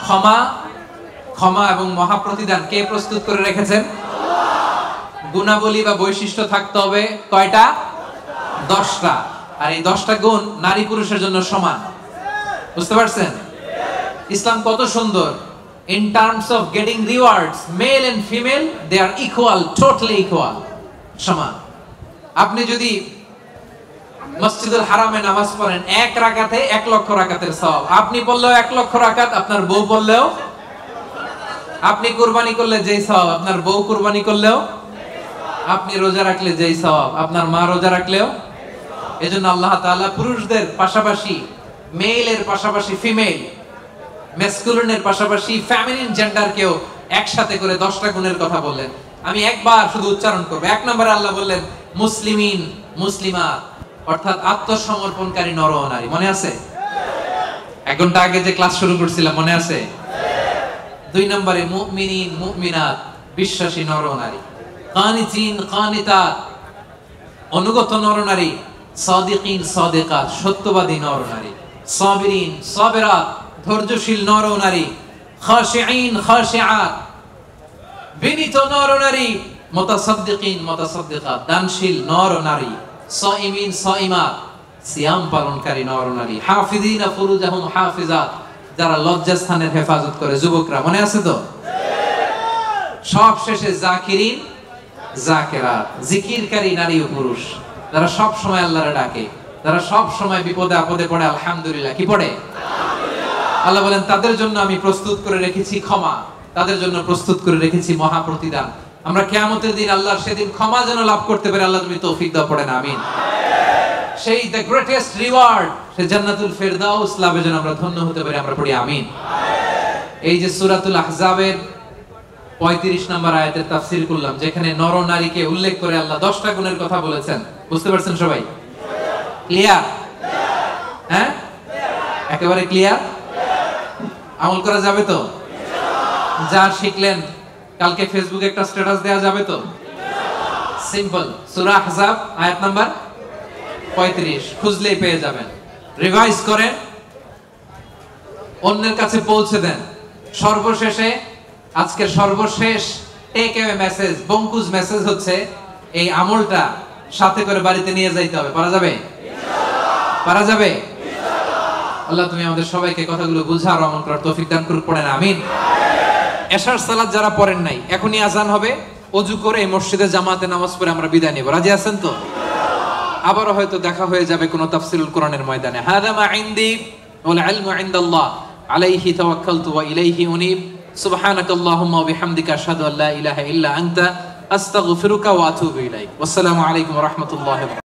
Speaker 1: ক্ষমা, ক্ষমা এবং মহাপ্রতিদান কে প্রস্তুত করে রেখেছেন? গুণাবলী বা বৈশিষ্ট্য থাকতে হবে কয়টা? 10টা। আর এই 10টা গুণ নারী পুরুষের জন্য সমান। বুঝতে পারছেন? ইসলাম কত সুন্দর। In terms of getting rewards, male and female, they are equal, totally equal. সমান। আপনি যদি মসজিদুল হারামে নামাজ পড়েন 1 রাকাতে 1 লক্ষ রাকাতের সওয়াব, আপনি পড়লেও 1 লক্ষ রাকাত, আপনার বউ পড়লেও, আপনি কুরবানি করলে যেই সওয়াব, আপনার বউ কুরবানি করলেও, আপনি রোজা রাখলে যেই সওয়াব, আপনার মা রোজা রাখলেও। এজন্য আল্লাহ তাআলা পুরুষদের পাশাপাশি মেলের পাশাপাশি ফিমেল, ম্যাসকুলিনের পাশাপাশি ফেমিনিন জেন্ডারকেও একসাথে করে 10টা গুণের কথা বললেন। আমি একবার শুধু উচ্চারণ করব। 1 নম্বরে আল্লাহ বললেন মুসলিমিন, মুসলিমাত, অর্থাৎ আত্মসমর্পণকারী নর ও নারী। মনে আছে? 1 ঘন্টা আগে যে ক্লাস শুরু করছিলাম, মনে আছে? 2 নম্বরে মুমিনিন, মুমিনাত, বিশ্বাসী নর ও নারী। কানিতিন, কানিতাত, অনুগত নর নারী। সাদিকিন, সাদিকাত, সত্যবাদী নর নারী। সাবিরিন, সাবিরাত, ধৈর্যশীল নর নারী। খাশিঈন, খাশিআত, বিনীত নর নারী। মুতাসাদ্দিকিন, মুতাসাদ্দিকাত, দানশীল নর নারী। সাইমিন, সাইমাত, সিয়াম পালনকারী নর নারী। হাফিজিনা ফুরুজাহুম হাফিজাত, যারা লজ্জাস্থানের হেফাজত করে, যুবকরা। মনে আছে তো? সব শেষে জাকিরিন, জাকিরাত, জিকিরকারী নারী ও পুরুষ, যারা সব সময় আল্লাহরে ডাকে, যারা সব সময় বিপদে আপদে পড়ে আলহামদুলিল্লাহ কি পড়ে? আল্লাহ বলেন তাদের জন্য আমি প্রস্তুত করে রেখেছি ক্ষমা, তাদের জন্য প্রস্তুত করে রেখেছি মহাপ্রতিদান। আমরা কিয়ামতের দিন আল্লাহর সেদিন ক্ষমা যেন লাভ করতে পারি, আল্লাহ তুমি তৌফিক দাও, পড়েন আমিন। সেই দ্য গ্রেটেস্ট রিওয়ার্ড, সেই জান্নাতুল ফেরদাউস লাভে যেন আমরা ধন্য হতে পারি, আমরা পড়ি আমিন। এই যে সূরাতুল আহজাবের 35 নম্বর আয়াতের তাফসীর করলাম, যেখানে নর নারীকে উল্লেখ করে আল্লাহ 10টা গুণের কথা বলেছেন। বুঝতে পারছেন সবাই? ক্লিয়ার? হ্যাঁ, একেবারে ক্লিয়ার। আমল করা যাবে তো? যা শিখলেন কালকে ফেসবুকে একটা স্ট্যাটাস দেয়া যাবে তো? সিম্পল। সূরা আহজাব আয়াত নাম্বার 35 খুঁজলেই পেয়ে যাবেন। রিভাইজ করেন, অন্যের কাছে পৌঁছে দেন। সর্বশেষে আজকের সর্বশেষ টেক অ্যাওয়ে মেসেজ, বঙ্কুজ মেসেজ হচ্ছে এই আমলটা সাথে করে বাড়িতে নিয়ে যাইতে হবে। পারা যাবে? পারা যাবে? আল্লাহ তুমি আমাদের সবাইকে কথাগুলো বুঝার আমল করার তৌফিক দান করুক, পড়েন আমিন। এশার সালাত যারা পড়েন নাই, এখনই আজান হবে, ওযু করে এই মসজিদে জামাতে নামাজ পড়ে আমরা বিদায় নেব। রাজি আছেন তো? আবারও হয়তো দেখা হয়ে যাবে কোন তাফসীরুল কোরআনের ময়দানে। হাযা মা ইনদি ওয়াল ইলমু ইনদাল্লাহ আলাইহি তাওয়াক্কালতু ওয়া ইলাইহি উনীব। সুবহানাকাল্লাহুম্মা ওয়া বিহামদিকা আশহাদু আল্লা ইলাহা ইল্লা আনতা আস্তাগফিরুকা ওয়া আতুবু ইলাইক। ওয়াসসালামু আলাইকুম ওয়া রাহমাতুল্লাহি।